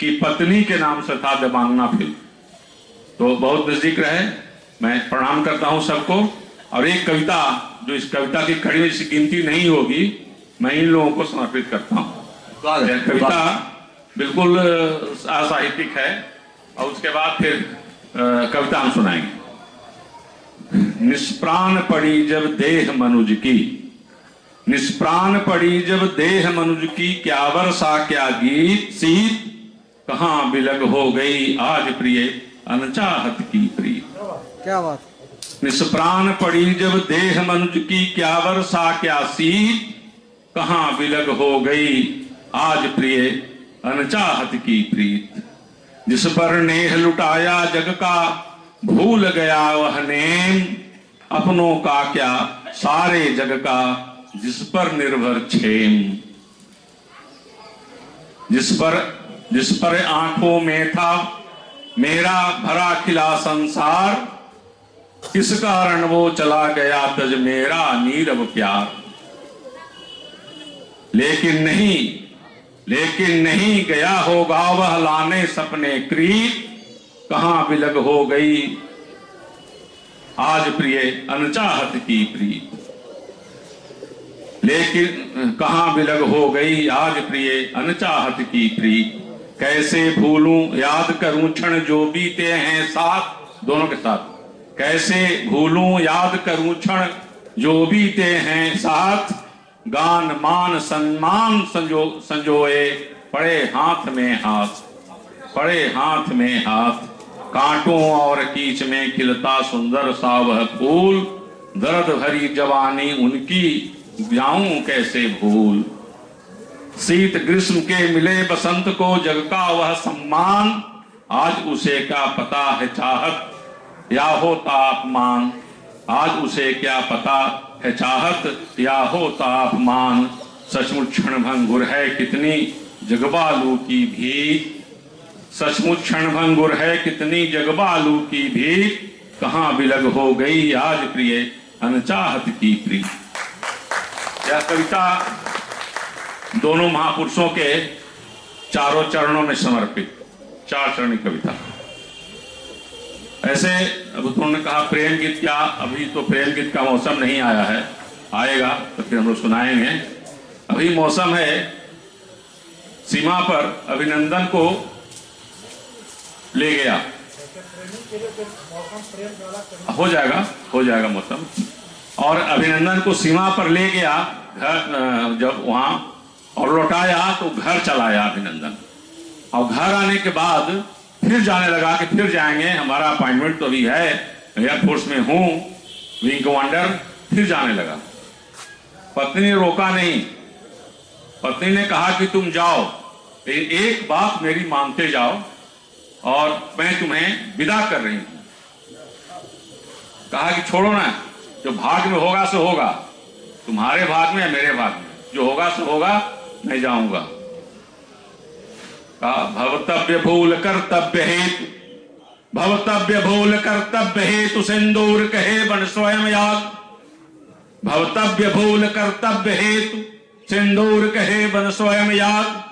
की पत्नी के नाम से था देवांगना फिल्म। तो बहुत नजदीक रहे। मैं प्रणाम करता हूं सबको। और एक कविता जो इस कविता की कड़ी में जिसकी गिनती नहीं होगी, मैं इन लोगों को समर्पित करता हूं। यह कविता बिल्कुल असाहित्यिक है, और उसके बाद फिर कविता हम सुनाएंगे। निष्प्राण पड़ी जब देह मनुज की, निष्प्राण पड़ी जब देह मनुज की, क्या वर्षा क्या गीत शीत, कहां बिलग हो गई आज प्रिय अनचाहत की प्रीत।
क्या बात।
निष्प्राण पड़ी जब देह मनुज की, क्या वर्षा क्या शीत, कहां बिलग हो गई आज प्रिय अनचाहत की प्रीत। जिस पर नेह लुटाया जग का, भूल गया वह नेम, अपनों का क्या सारे जग का, जिस पर निर्भर क्षेम। जिस पर आंखों में था मेरा भरा खिला संसार, किस कारण वो चला गया तज मेरा नीरव प्यार। लेकिन नहीं गया होगा वह लाने सपने क्रीत, कहां बिलग हो गई आज प्रिय अनचाहत की प्रीत। लेकिन कहां बिलग हो गई आज प्रिय अनचाहत की प्रीत। कैसे भूलूं याद करूं क्षण जो बीते हैं साथ, दोनों के साथ। कैसे भूलूं याद करूं क्षण जो बीते हैं साथ, गान मान सम्मान संजोए पड़े हाथ में हाथ, पड़े हाथ में हाथ। कांटों और कीच में खिलता सुंदर सा वह फूल, दर्द भरी जवानी उनकी जाऊं कैसे भूल। शीत ग्रीष्म के मिले बसंत को जग का वह सम्मान, आज उसे क्या पता है चाहत या होता अपमान। आज उसे क्या पता है चाहत या होता अपमान। सचमुच क्षण भंगुर है कितनी जगबालू की भीत, सचमुच क्षण भंगुर है कितनी जगबालू की भीत, कहां बिलग हो गई आज प्रिय अनचाहत की प्रीत। यह कविता दोनों महापुरुषों के चारों चरणों में समर्पित, 4 चरणी कविता। ऐसे अब उन्होंने कहा प्रेम गीत क्या, अभी तो प्रेम गीत का मौसम नहीं आया है, आएगा तो फिर हम लोग सुनाएंगे। अभी मौसम है सीमा पर अभिनंदन को ले गया, हो जाएगा मौसम। और अभिनंदन को सीमा पर ले गया घर, जब वहां और लौटाया तो घर चलाया अभिनंदन। और घर आने के बाद फिर जाने लगा कि फिर जाएंगे, हमारा अपॉइंटमेंट तो अभी है, एयरफोर्स में हूं, विंग कमांडर। फिर जाने लगा। पत्नी ने रोका नहीं, पत्नी ने कहा कि तुम जाओ, एक बात मेरी मानते जाओ और मैं तुम्हें विदा कर रही हूं। कहा कि छोड़ो ना, जो भाग में होगा सो होगा, तुम्हारे भाग में या मेरे भाग में, जो होगा सो होगा, मैं जाऊंगा। कहा भवतव्य भूल कर्तव्य हेतु भवतव्य भूल कर्तव्य हेतु सिंदूर कहे बन स्वयं याग। भवतव्य भूल कर्तव्य हेतु सिंदूर कहे बन स्वयं याग।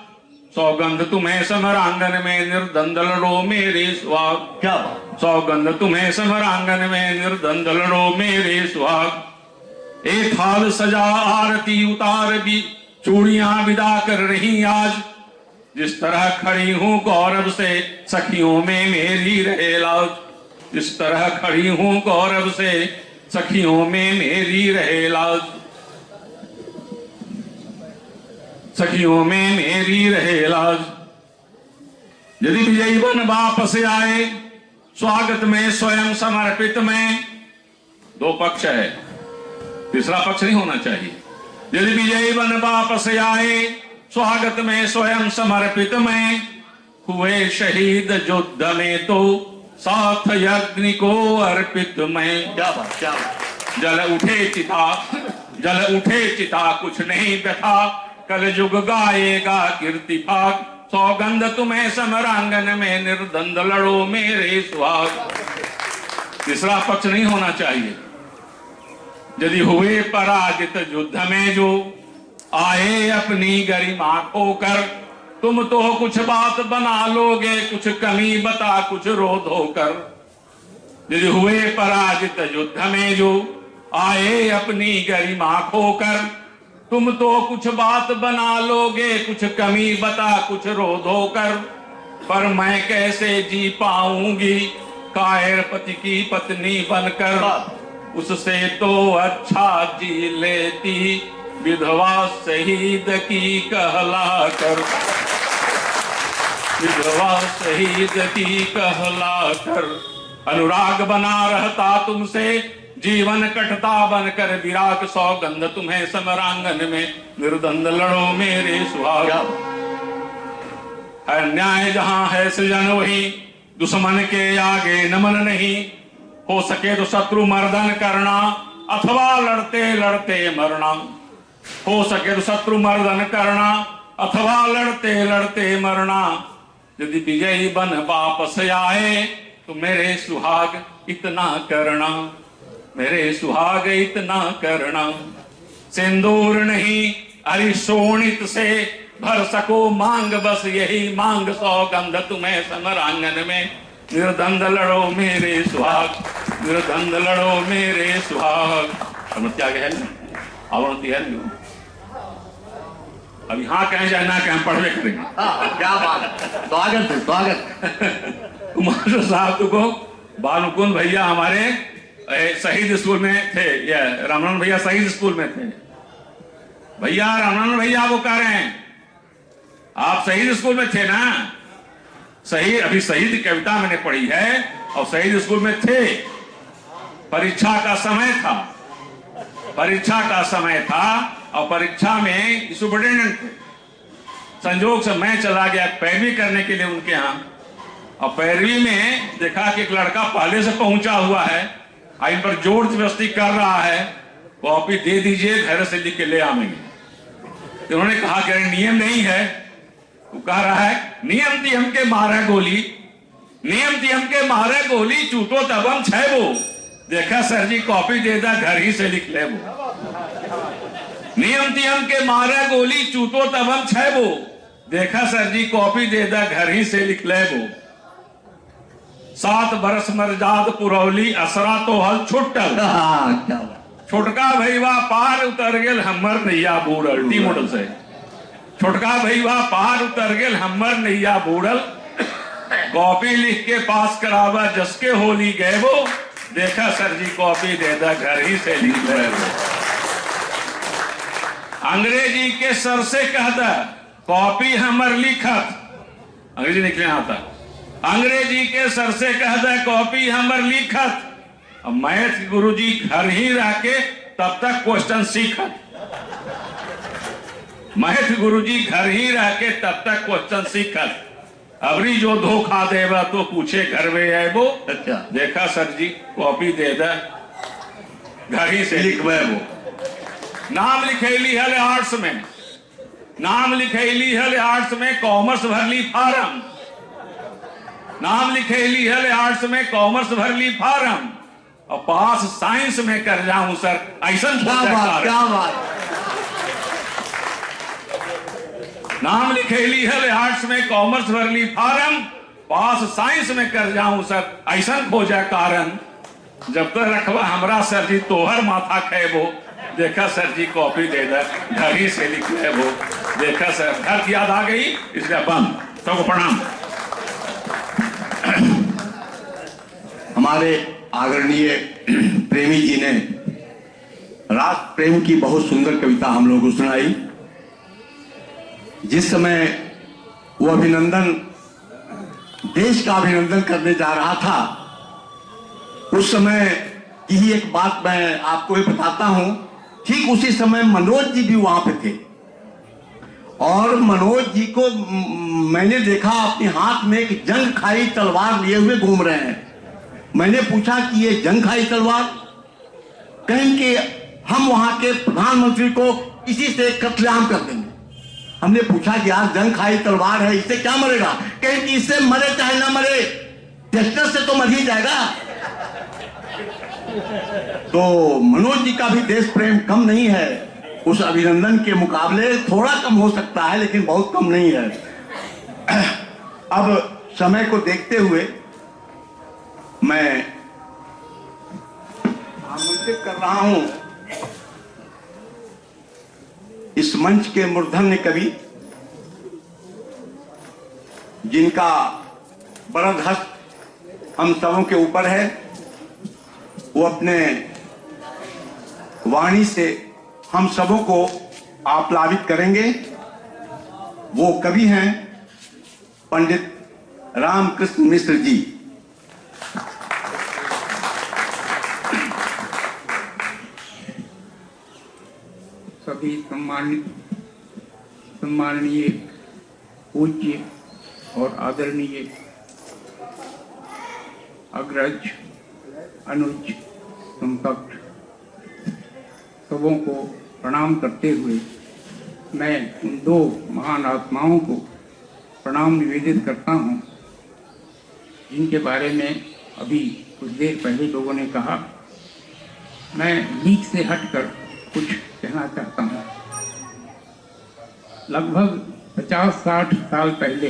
सौगंध तुम्हें समरांगन में निर्द्वंद लड़ो मेरे सुहाग।
क्या बात।
सौगंध तुम्हें समरांगन में निर्द्वंद लड़ो मेरे सुहाग। एक थाल सजा आरती उतार भी चूड़ियां विदा कर रही आज। जिस तरह खड़ी हूं गौरव से सखियों में मेरी रहे लाज। जिस तरह खड़ी हूं गौरव से सखियों में मेरी रहे लाज। सखियों में मेरी रहे लाज। यदि विजयी बन वापस आए स्वागत में स्वयं समर्पित में। दो पक्ष है, तीसरा पक्ष नहीं होना चाहिए। यदि विजयी बन वापस आए स्वागत में स्वयं समर्पित में। हुए शहीद युद्ध में तो साथ यज्ञ को अर्पित में।
क्या बात, क्या बात।
जल उठे चिता कुछ नहीं व्यथा। कल युग गाएगा कीर्ति भाग। सौगंध तुम्हें समरांगन में निर्द्वंद लड़ो मेरे सुहाग। तीसरा पक्ष नहीं होना चाहिए। यदि हुए पराजित युद्ध में जो आए अपनी गरिमा खोकर। तुम तो कुछ बात बना लोगे कुछ कमी बता कुछ रोध होकर। यदि हुए पराजित युद्ध में जो आए अपनी गरिमा खोकर। तुम तो कुछ बात बना लोगे कुछ कमी बता कुछ रोध होकर। पर मैं कैसे जी पाऊंगी कायर पति की पत्नी बनकर। उससे तो अच्छा जी लेती विधवा शहीद की कहला कर। विधवा शहीद की कहला कर। अनुराग बना रहता तुमसे जीवन कटता बनकर विराग। सौगंध तुम्हें समरांगन में निर्द्वंद लड़ो मेरे सुहाग। है न्याय जहां है सृजन वही दुश्मन के आगे नमन नहीं। हो सके तो शत्रु मर्दन करना अथवा लड़ते लड़ते मरना। हो सके तो शत्रु मर्दन करना अथवा लड़ते लड़ते मरना। यदि विजयी बन वापस आए तो मेरे सुहाग इतना करना। मेरे सुहाग इतना करना। सिंदूर नहीं अरिशोणित से भर सको मांग बस यही मांग। सौगंध तुम्हें समरांगन में निर्द्वंद लड़ो मेरे सुहाग। निर्द्वंद लड़ो मेरे सुहाग। त्याग है अवनति है। अब यहाँ कहीं जाए ना कहीं पढ़वे करेंगे।
क्या बात। स्वागत है, स्वागत।
मास्टर साहब को बालमुकुंद भैया हमारे शहीद स्कूल में थे। या रामनारायण भैया शहीद स्कूल में थे। भैया रामनारायण भैया वो कह रहे हैं आप शहीद स्कूल में थे ना। शहीद अभी शहीद की कविता मैंने पढ़ी है और शहीद स्कूल में थे। परीक्षा का समय था। परीक्षा का समय था और परीक्षा में सुपरिटेंडेंट थे। संजोग से मैं चला गया पैरवी करने के लिए उनके यहाँ। और पैरवी में देखा कि एक लड़का पहले से पहुंचा हुआ है। इन पर जोर जबरदस्ती कर रहा है। कॉपी दे दीजिए घर से लिख के ले आवेंगे। तो उन्होंने कहा कि नियम नहीं है। वो कह रहा है नियम थी हमके मारे गोली। नियम थी हमके मारे गोली चूटो तब हम छे वो। देखा सर जी कॉपी दे दा घर ही से लिख ले वो। नियम थी हमके मारे गोली चूटो तब हम छे वो। देखा सर जी कॉपी दे दा घर ही से लिख ले वो। 7 बरस मरजाद पुरौली असरा तो हल छुट्टल। छोटका भैया पार उतर गेल हमर नैया बूढ़ल। टी मॉडल से छोटका भैया पार उतर गेल हमर नैया बूढ़ल। कॉपी लिख के पास करावा जसके होली गए वो। देखा सर जी कॉपी दे दा घर ही से लिख ले वो। अंग्रेजी के सर से कहता कॉपी हमर लिखत। अंग्रेजी निकले आता। अंग्रेजी के सर से कहता कॉपी हमर लिखत। अब मैथ गुरुजी घर ही रह के तब तक क्वेश्चन सीखत। मैथ गुरुजी घर ही रह के तब तक क्वेश्चन सीखत। अबरी जो धोखा देवा तो पूछे घर में है वो। अच्छा देखा सर जी कॉपी दे दा घर ही से लिखवे वो। नाम लिखेली हल आर्ट्स में। नाम लिखेली हल आर्ट्स में कॉमर्स भरली फार्म। नाम लिखे ली है आर्ट्स में, कॉमर्स भर ली फार्म, और पास साइंस में कर जाऊं सर, ऐसा
क्या बात।
नाम लिखे ली है आर्ट्स में, कॉमर्स भर ली फार्म, पास साइंस में कर जाऊं सर, ऐसा खोजा कारण, जब तक रखवा हमरा सर जी तोहर माथा खेबो, देखा सर जी कॉपी दे दे, घर ही से लिख ले वो, देखा सर घर की याद आ गई, इसलिए बंद। सबको प्रणाम।
हमारे आदरणीय प्रेमी जी ने राष्ट्र प्रेम की बहुत सुंदर कविता हम लोगों को सुनाई। जिस समय वो अभिनंदन, देश का अभिनंदन करने जा रहा था, उस समय की ही एक बात मैं आपको ये बताता हूं। ठीक उसी समय मनोज जी भी वहां पे थे, और मनोज जी को मैंने देखा अपने हाथ में एक जंग खाई तलवार लिए हुए घूम रहे हैं। मैंने पूछा कि ये जंग खाई तलवार, कहें कि हम वहां के प्रधानमंत्री को इसी से कत्लेआम कर देंगे। हमने पूछा कि यार जंग खाई तलवार है, इससे क्या मरेगा? कहें कि इससे मरे चाहे ना मरे, टेस्टर से तो मर ही जाएगा। तो मनोज जी का भी देश प्रेम कम नहीं है, उस अभिनंदन के मुकाबले थोड़ा कम हो सकता है, लेकिन बहुत कम नहीं है। अब समय को देखते हुए मैं आमंत्रित कर रहा हूं इस मंच के मूर्धन्य कवि, जिनका बरद हस्त हम सबों के ऊपर है। वो अपने वाणी से हम सबों को आप्लावित करेंगे। वो कवि हैं पंडित रामकृष्ण मिश्र जी।
सभी सम्माननीय, पूज्य और आदरणीय अग्रज, अनुज, समकक्ष सबों को प्रणाम करते हुए मैं उन दो महान आत्माओं को प्रणाम निवेदित करता हूं, जिनके बारे में अभी कुछ देर पहले लोगों ने कहा। मैं लीक से हटकर कुछ कहना चाहता हूं। लगभग 50-60 साल पहले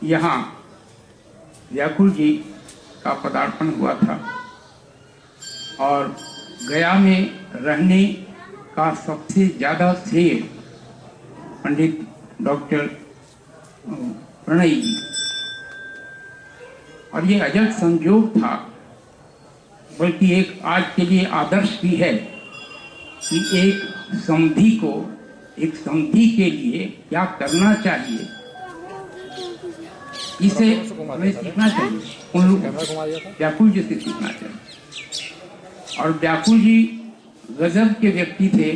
यहाँ व्याकुल जी का पदार्पण हुआ था, और गया में रहने का सबसे ज़्यादा श्रेय पंडित डॉक्टर प्रणय जी। और ये अजब संयोग था, बल्कि एक आज के लिए आदर्श भी है कि एक समधी को, एक समधी के लिए क्या करना चाहिए, इसे हमें सीखना चाहिए। उन व्याकुल जी से सीखना चाहिए। और व्याकुल जी गजब के व्यक्ति थे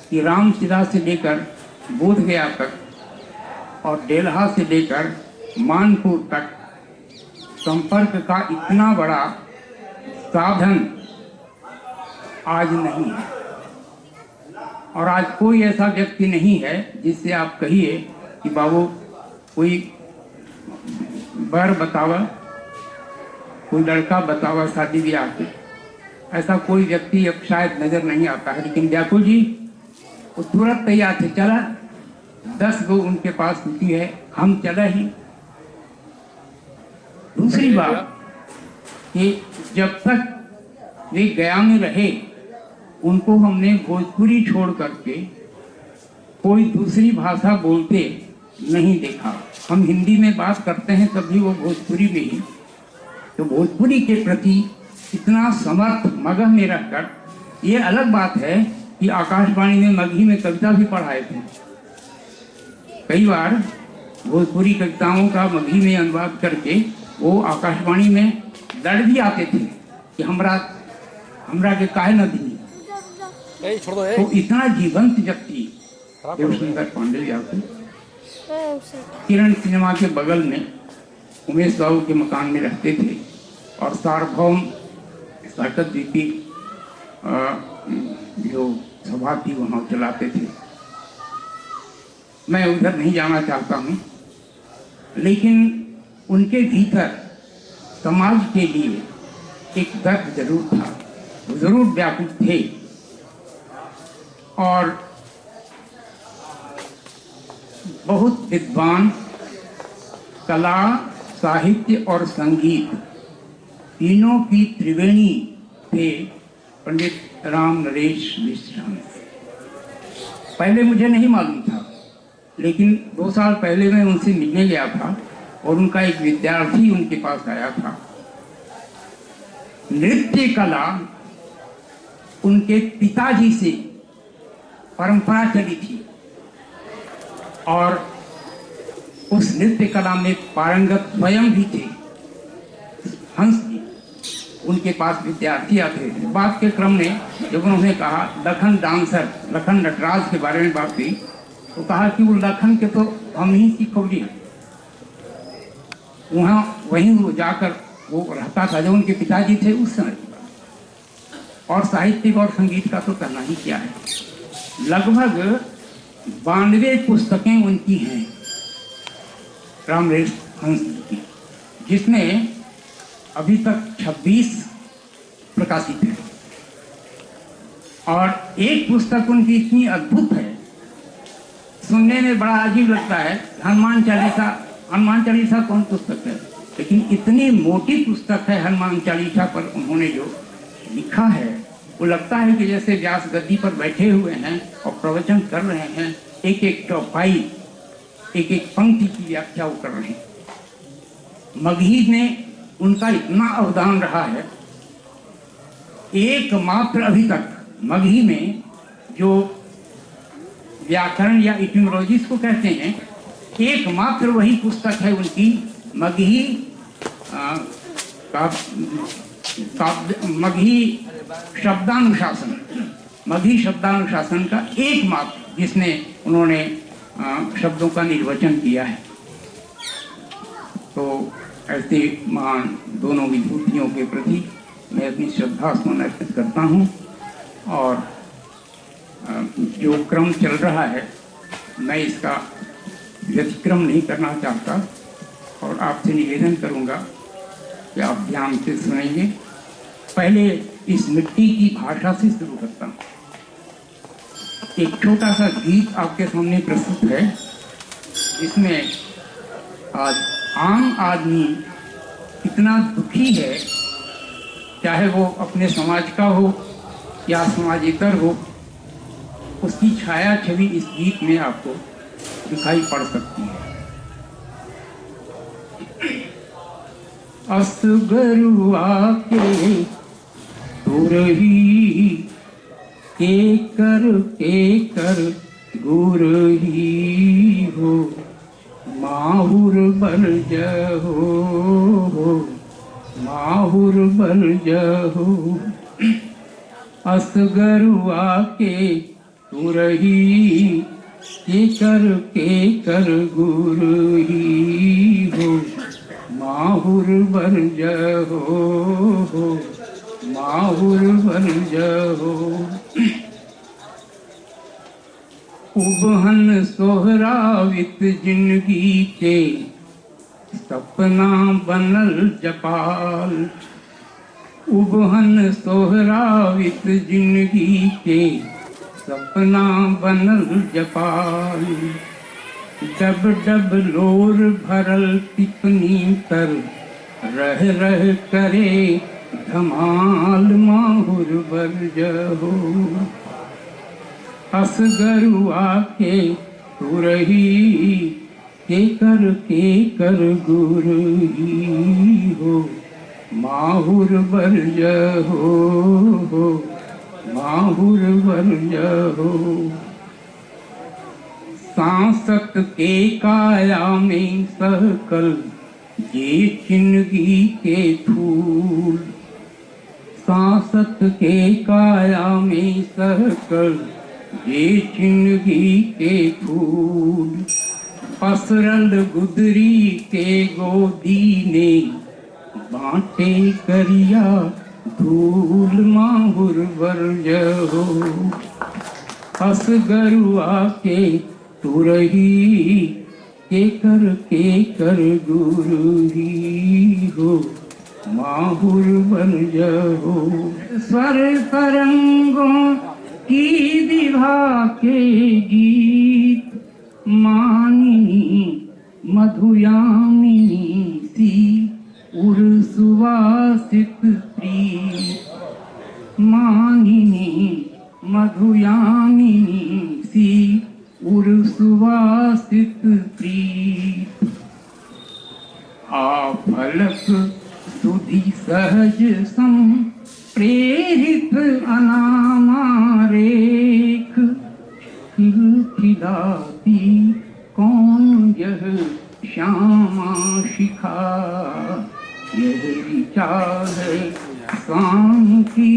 कि रामशिला से लेकर बोधगया तक और डेल्हा से लेकर मानपुर तक संपर्क का इतना बड़ा साधन आज नहीं है। और आज कोई ऐसा व्यक्ति नहीं है जिससे आप कहिए कि बाबू कोई बर बतावा, कोई लड़का बतावा शादी ब्याह की, ऐसा कोई व्यक्ति अब शायद नजर नहीं आता है। लेकिन व्याकुल जी वो तुरंत तैयार थे, चला 10 गो उनके पास होती है, हम चला ही। दूसरी बात कि जब तक वे गया में रहे, उनको हमने भोजपुरी छोड़ करके कोई दूसरी भाषा बोलते नहीं देखा। हम हिंदी में बात करते हैं तभी वो भोजपुरी में ही। तो भोजपुरी के प्रति इतना समर्थ मगह में रहकर, ये अलग बात है कि आकाशवाणी में मगही में कविता भी पढ़ाए थे। कई बार भोजपुरी कविताओं का मगही में अनुवाद करके वो आकाशवाणी में लड़ भी आते थे कि हमरा के काहे न दी। तो इतना जीवंत व्यक्ति देवशंकर पांडे व्याकुल किरण सिनेमा के बगल में उमेश बाबू के मकान में रहते थे, और सार्वभौम साकत जी की जो सभा थी वहाँ चलाते थे। मैं उधर नहीं जाना चाहता हूँ, लेकिन उनके भीतर समाज के लिए एक दर्द जरूर था, वो जरूर व्याकुल थे। और बहुत विद्वान, कला, साहित्य और संगीत तीनों की त्रिवेणी थे पंडित राम नरेश मिश्र। पहले मुझे नहीं मालूम था, लेकिन 2 साल पहले मैं उनसे मिलने गया था और उनका एक विद्यार्थी उनके पास आया था। नृत्य कला उनके पिताजी से परंपरा चली थी और उस नृत्य कला में पारंगत स्वयं भी थे। हंस जी उनके पास विद्यार्थी आते थे। बात के क्रम में जब उन्होंने कहा लखन डांसर, लखन नटराज के बारे में बात की, तो कहा कि वो लखन के तो हम ही की खोली है। वहीं वो जाकर वो रहता था जो उनके पिताजी थे उस समय की बात। और साहित्य और संगीत का तो करना ही क्या है। लगभग 92 पुस्तकें उनकी हैं राम नरेश हंस की, जिसमें अभी तक 26 प्रकाशित है। और एक पुस्तक उनकी इतनी अद्भुत है, सुनने में बड़ा अजीब लगता है, हनुमान चालीसा। हनुमान चालीसा कौन पुस्तक है, लेकिन इतनी मोटी पुस्तक है हनुमान चालीसा पर उन्होंने जो लिखा है, वो लगता है कि जैसे व्यास गद्दी पर बैठे हुए हैं और प्रवचन कर रहे हैं। एक एक चौपाई, एक एक पंक्ति की व्याख्या वो कर रहे हैं। मगही में उनका इतना अवदान रहा है, एकमात्र अभी तक मगही में जो व्याकरण या इटिमोलॉजी को कहते हैं, एकमात्र वही पुस्तक है उनकी मगही मगही शब्दानुशासन। मगही शब्दानुशासन का एकमात्र जिसमें उन्होंने शब्दों का निर्वचन किया है। तो ऐसे महान दोनों विभूतियों के प्रति मैं अपनी श्रद्धा सुमन अर्पित करता हूँ। और जो क्रम चल रहा है मैं इसका व्यतिक्रम नहीं करना चाहता और आपसे निवेदन करूँगा कि आप ध्यान से सुनेंगे। पहले इस मिट्टी की भाषा से शुरू करता हूँ। एक छोटा सा गीत आपके सामने प्रस्तुत है, जिसमें आज आम आदमी कितना दुखी है, चाहे वो अपने समाज का हो या समाजेतर हो, उसकी छाया छवि इस गीत में आपको दिखाई पड़ सकती है। असगरुआ के गुरही के कर गुरही हो, माहुर बल जहो, माहुर बल जहो। असगरुआ के गुरही के कर गुरही हो, माहुर बल जहो, माहुर बल जहो। उबहन सोहरावित जिंदगी के सपना बनल जपाल। उबहन सोहरावित जिंदगी के सपना बनल जपाल। डब डब लोर भरल टिपनी तर रह रह करे धमाल, माहुर बर जहो। असगरुआ के गुरही के कर गुरही हो, माहुर बर जहो, माहुर बर जहो। सांसत के काया में सहकल ये जिंदगी के फूल। सांसत के काया में सहकल ये जिंदगी के फूल। पसरल गुदरी के गोदी ने बांटे करिया धूल, माहुर बर जहो। असगरुआ के तुरही केकर गुरु ही हो माहुर बन जाओ। स्वर तरंगों की दिभा के गीत मानिनी मधुयामिनी सी उर सुवासित प्रीत मानिनी मधुयामिनी सी उर सुवासित प्रीत। फलक सुधि सहज सम प्रेरित अनामा रेख खिलखिलाती कौन यह श्यामा शिखा। यह ऋचा है शाम की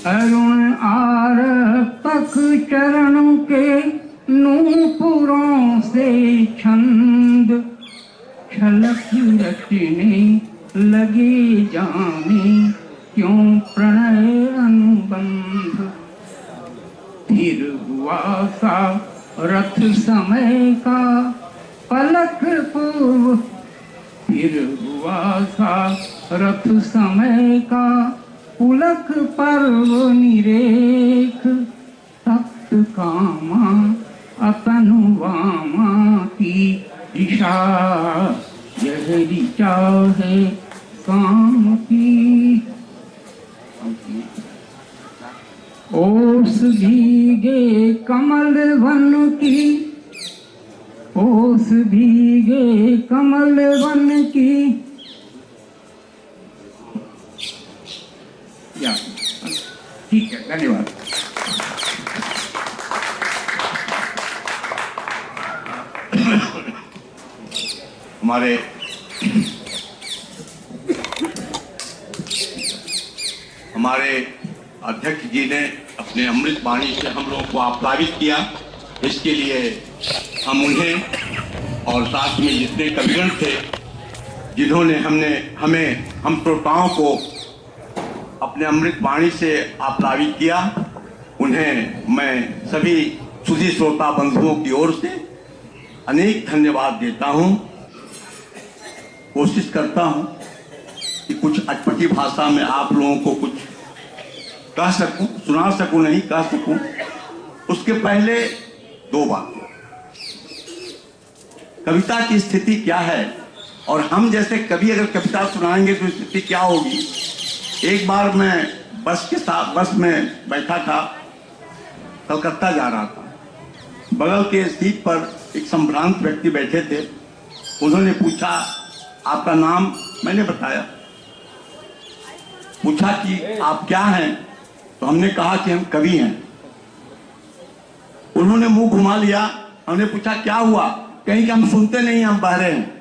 अरुण आरपक चरण के नूपुरों से छंद छलक रचने लगे जाने क्यों प्रणय अनुबंध। फिर हुआ सा रथ समय का पलक पूर्व। फिर हुआ सा रथ समय का पुलक पर्व निरेख। तप्त कामा अतनु वामा की दिशा। यह ऋचा है काम की। ओस भीगे कमल वन की। ओस भीगे कमल वन की। ठीक है, धन्यवाद।
हमारे अध्यक्ष जी ने अपने अमृत वाणी से हम लोगों को आप्लावित किया। इसके लिए हम उन्हें और साथ में जितने कविगण थे जिन्होंने हम श्रोताओं को अपने अमृत वाणी से आप्लावित किया, उन्हें मैं सभी सुधी श्रोता बंधुओं की ओर से अनेक धन्यवाद देता हूं। कोशिश करता हूं कि कुछ अटपटी भाषा में आप लोगों को कुछ कह सकूं, सुना सकूं, नहीं कह सकूं। उसके पहले दो बातें। कविता की स्थिति क्या है और हम जैसे कवि अगर कविता सुनाएंगे तो स्थिति क्या होगी। एक बार मैं बस में बैठा था, कलकत्ता जा रहा था। बगल के सीट पर एक संभ्रांत व्यक्ति बैठे थे। उन्होंने पूछा, आपका नाम? मैंने बताया। पूछा कि आप क्या हैं? तो हमने कहा कि हम कवि हैं। उन्होंने मुंह घुमा लिया। हमने पूछा क्या हुआ? कहीं कि हम सुनते नहीं, हम बहरे हैं।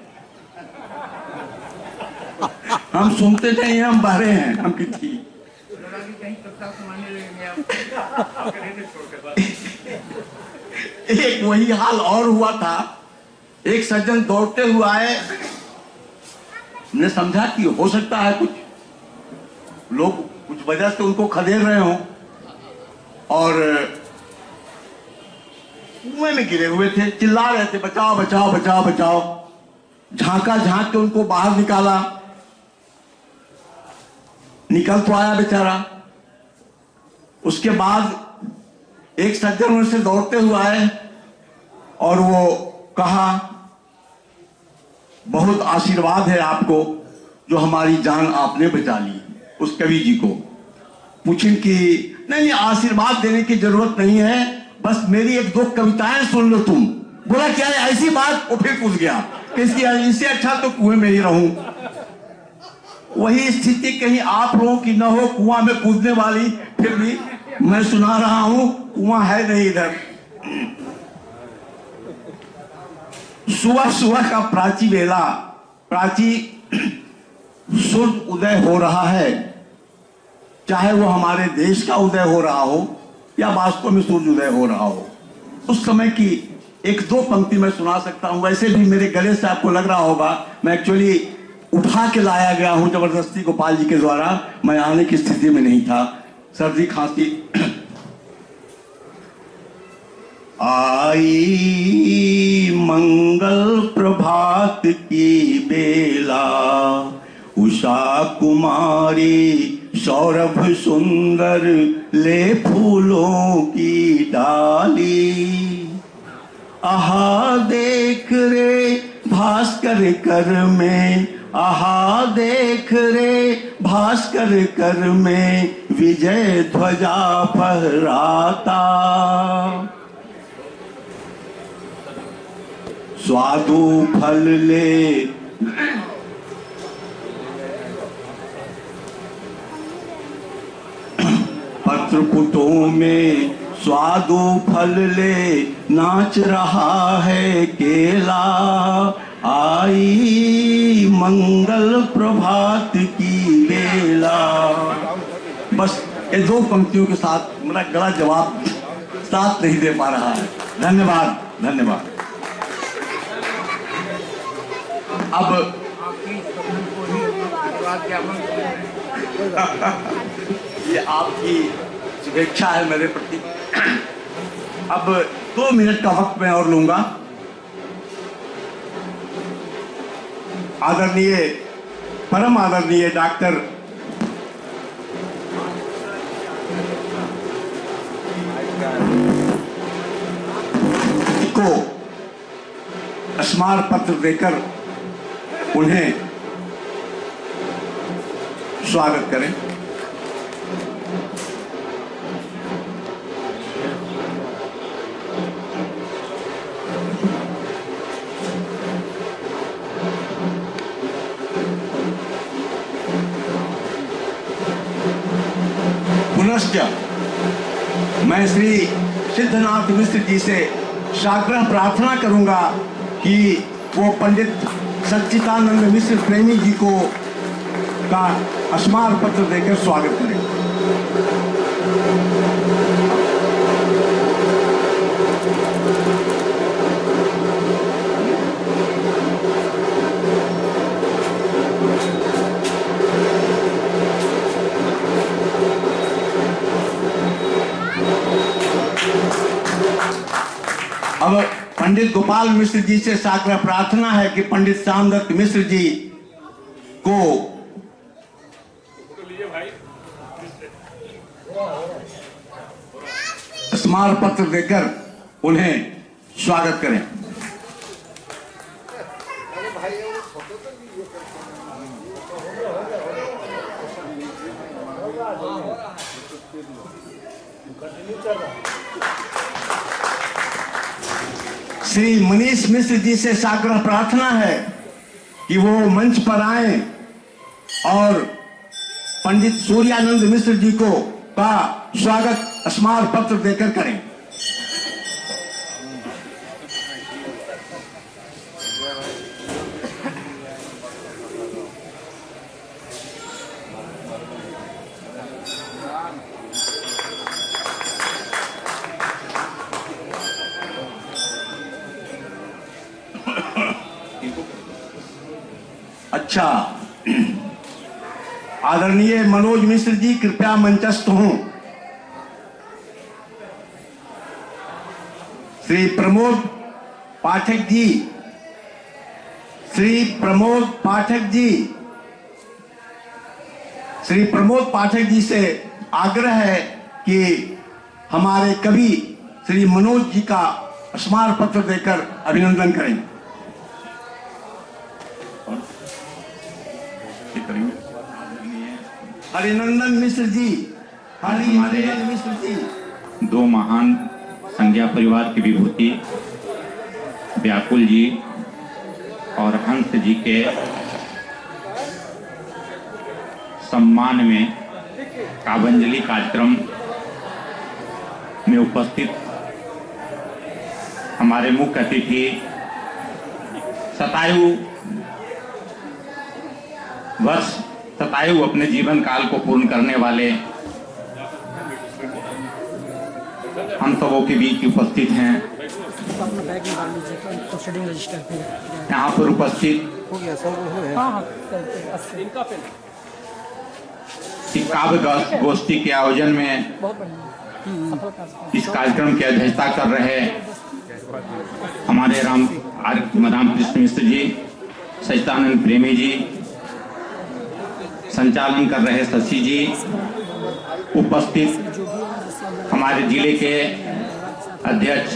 हम सुनते नहीं, हम बहरे हैं। हम कितनी एक वही हाल और हुआ था। एक सज्जन दौड़ते हुए आए। हमने समझा कि हो सकता है कुछ लोग कुछ वजह से उनको खदेड़ रहे हों और कुएं में गिरे हुए थे, चिल्ला रहे थे, बचाओ बचाओ बचाओ बचाओ। झांका झांक के उनको बाहर निकाला। निकल तो आया बेचारा। उसके बाद एक सज्जन उनसे दौड़ते हुए आए और वो कहा, बहुत आशीर्वाद है आपको जो हमारी जान आपने बचा ली। उस कवि जी को पूछें कि नहीं, आशीर्वाद देने की जरूरत नहीं है, बस मेरी एक दो कविताएं सुन लो तुम। बोला क्या है ऐसी बात? वो फिर कूद गया कि इससे अच्छा तो कुएं में ही रहूं। वही स्थिति कहीं आप लोगों की न हो, कुआं में कूदने वाली। फिर भी मैं सुना रहा हूं, कुआं है नहीं इधर। सुबह सुबह का प्राची वेला, प्राची सूर्य उदय हो रहा है। चाहे वो हमारे देश का उदय हो रहा हो या वास्तव में सूर्य उदय हो रहा हो, उस समय की एक दो पंक्ति मैं सुना सकता हूं। वैसे भी मेरे गले से आपको लग रहा होगा, मैं एक्चुअली उठा के लाया गया हूं जबरदस्ती गोपाल जी के द्वारा। मैं आने की स्थिति में नहीं था, सर्दी खांसी। आई मंगल प्रभात की बेला, उषा कुमारी सौरभ सुंदर ले फूलों की डाली। आहा देख रे भास्कर कर में, आहा देख रे भास्कर कर में विजय ध्वजा फहराता। स्वादु फल ले पत्रपुटों में, स्वादु फल ले नाच रहा है केला। आई मंगल प्रभात की बेला। बस ये दो पंक्तियों के साथ मेरा गला जवाब साथ नहीं दे पा रहा है। धन्यवाद धन्यवाद। अब
आपकी स्वप्न को ही धन्यवाद ज्ञापन करते हैं।
ये आपकी शुभेच्छा है मेरे प्रति। अब 2 मिनट का वक्त मैं और लूंगा। आदरणीय परम आदरणीय डॉक्टर को स्मारक पत्र देकर उन्हें स्वागत करें। पुनश्च मैं श्री सिद्धनाथ मिश्र जी से साग्रह प्रार्थना करूंगा कि वो पंडित सच्चिदानंद मिश्र प्रेमी जी को का स्मारक पत्र देकर स्वागत करें। अब पंडित गोपाल मिश्र जी से साग्रह प्रार्थना है कि पंडित श्यामदत्त मिश्र जी को स्मारक पत्र देकर उन्हें स्वागत करें। श्री मनीष मिश्र जी से साग्रह प्रार्थना है कि वो मंच पर आए और पंडित सूर्यानंद मिश्र जी को का स्वागत स्मारक पत्र देकर करें। अच्छा, आदरणीय मनोज मिश्र जी कृपया मंचस्थ हों। श्री प्रमोद पाठक जी, श्री प्रमोद पाठक जी, श्री प्रमोद पाठक जी से आग्रह है कि हमारे कवि श्री मनोज जी का स्मारक पत्र देकर अभिनंदन करें। हरिनंदन मिश्र जी, हरिनंदन मिश्र जी।
दो महान संज्ञा परिवार की विभूति व्याकुल जी और हंस जी के सम्मान में काव्यांजलि कार्यक्रम में उपस्थित हमारे मुख्य अतिथि शतायु अपने जीवन काल को पूर्ण करने वाले हम सबों के बीच उपस्थित हैं। यहाँ पर उपस्थित काव्य गोष्ठी के आयोजन में इस कार्यक्रम की अध्यक्षता कर रहे हमारे रामकृष्ण मिश्र जी, सचिदानंद प्रेमी जी, संचालन कर रहे शशि जी, उपस्थित हमारे जिले के अध्यक्ष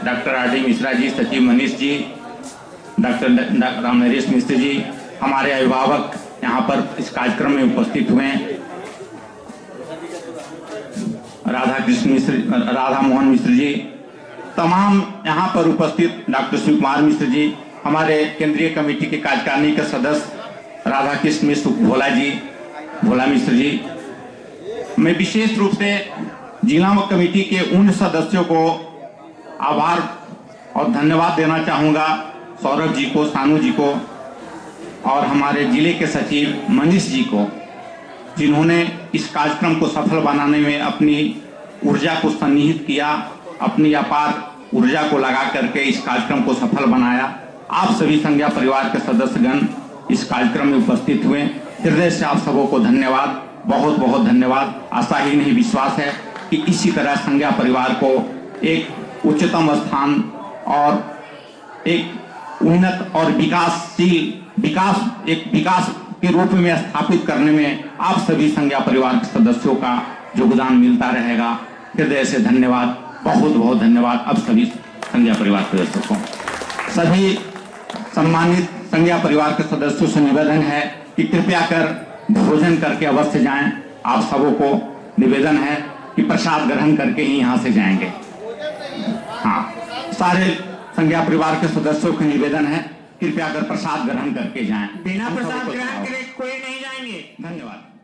डॉक्टर आर.डी. मिश्रा जी, सचिव मनीष जी, डॉक्टर राम नरेश मिश्र जी, हमारे अभिभावक यहाँ पर इस कार्यक्रम में उपस्थित हुए, राधा मोहन मिश्र जी, तमाम यहाँ पर उपस्थित डॉक्टर शिव कुमार मिश्र जी, हमारे केंद्रीय कमेटी के कार्यकारिणी के सदस्य राधा कृष्ण मिश्र भोला मिश्र जी। मैं विशेष रूप से जिला कमेटी के उन सदस्यों को आभार और धन्यवाद देना चाहूँगा, सौरभ जी को, सानू जी को और हमारे जिले के सचिव मनीष जी को, जिन्होंने इस कार्यक्रम को सफल बनाने में अपनी ऊर्जा को सन्निहित किया, अपनी अपार ऊर्जा को लगा करके इस कार्यक्रम को सफल बनाया। आप सभी संज्ञा परिवार के सदस्यगण इस कार्यक्रम में उपस्थित हुए, हृदय से आप सबों को धन्यवाद, बहुत बहुत धन्यवाद। आशा ही नहीं विश्वास है कि इसी तरह संज्ञा परिवार को एक उच्चतम स्थान और एक उन्नत और विकास के रूप में स्थापित करने में आप सभी संज्ञा परिवार के सदस्यों का योगदान मिलता रहेगा। हृदय से धन्यवाद, बहुत बहुत धन्यवाद। अब सभी संज्ञा परिवार के सदस्यों को, सभी सम्मानित संज्ञा परिवार के सदस्यों से निवेदन है कि कृपया कर भोजन करके अवश्य जाएं। आप सबों को निवेदन है कि प्रसाद ग्रहण करके ही यहाँ से जाएंगे। हाँ, सारे संज्ञा परिवार के सदस्यों को निवेदन है कृपया कर प्रसाद ग्रहण करके जाएं। बिना प्रसाद ग्रहण करे कोई नहीं जाएंगे। धन्यवाद।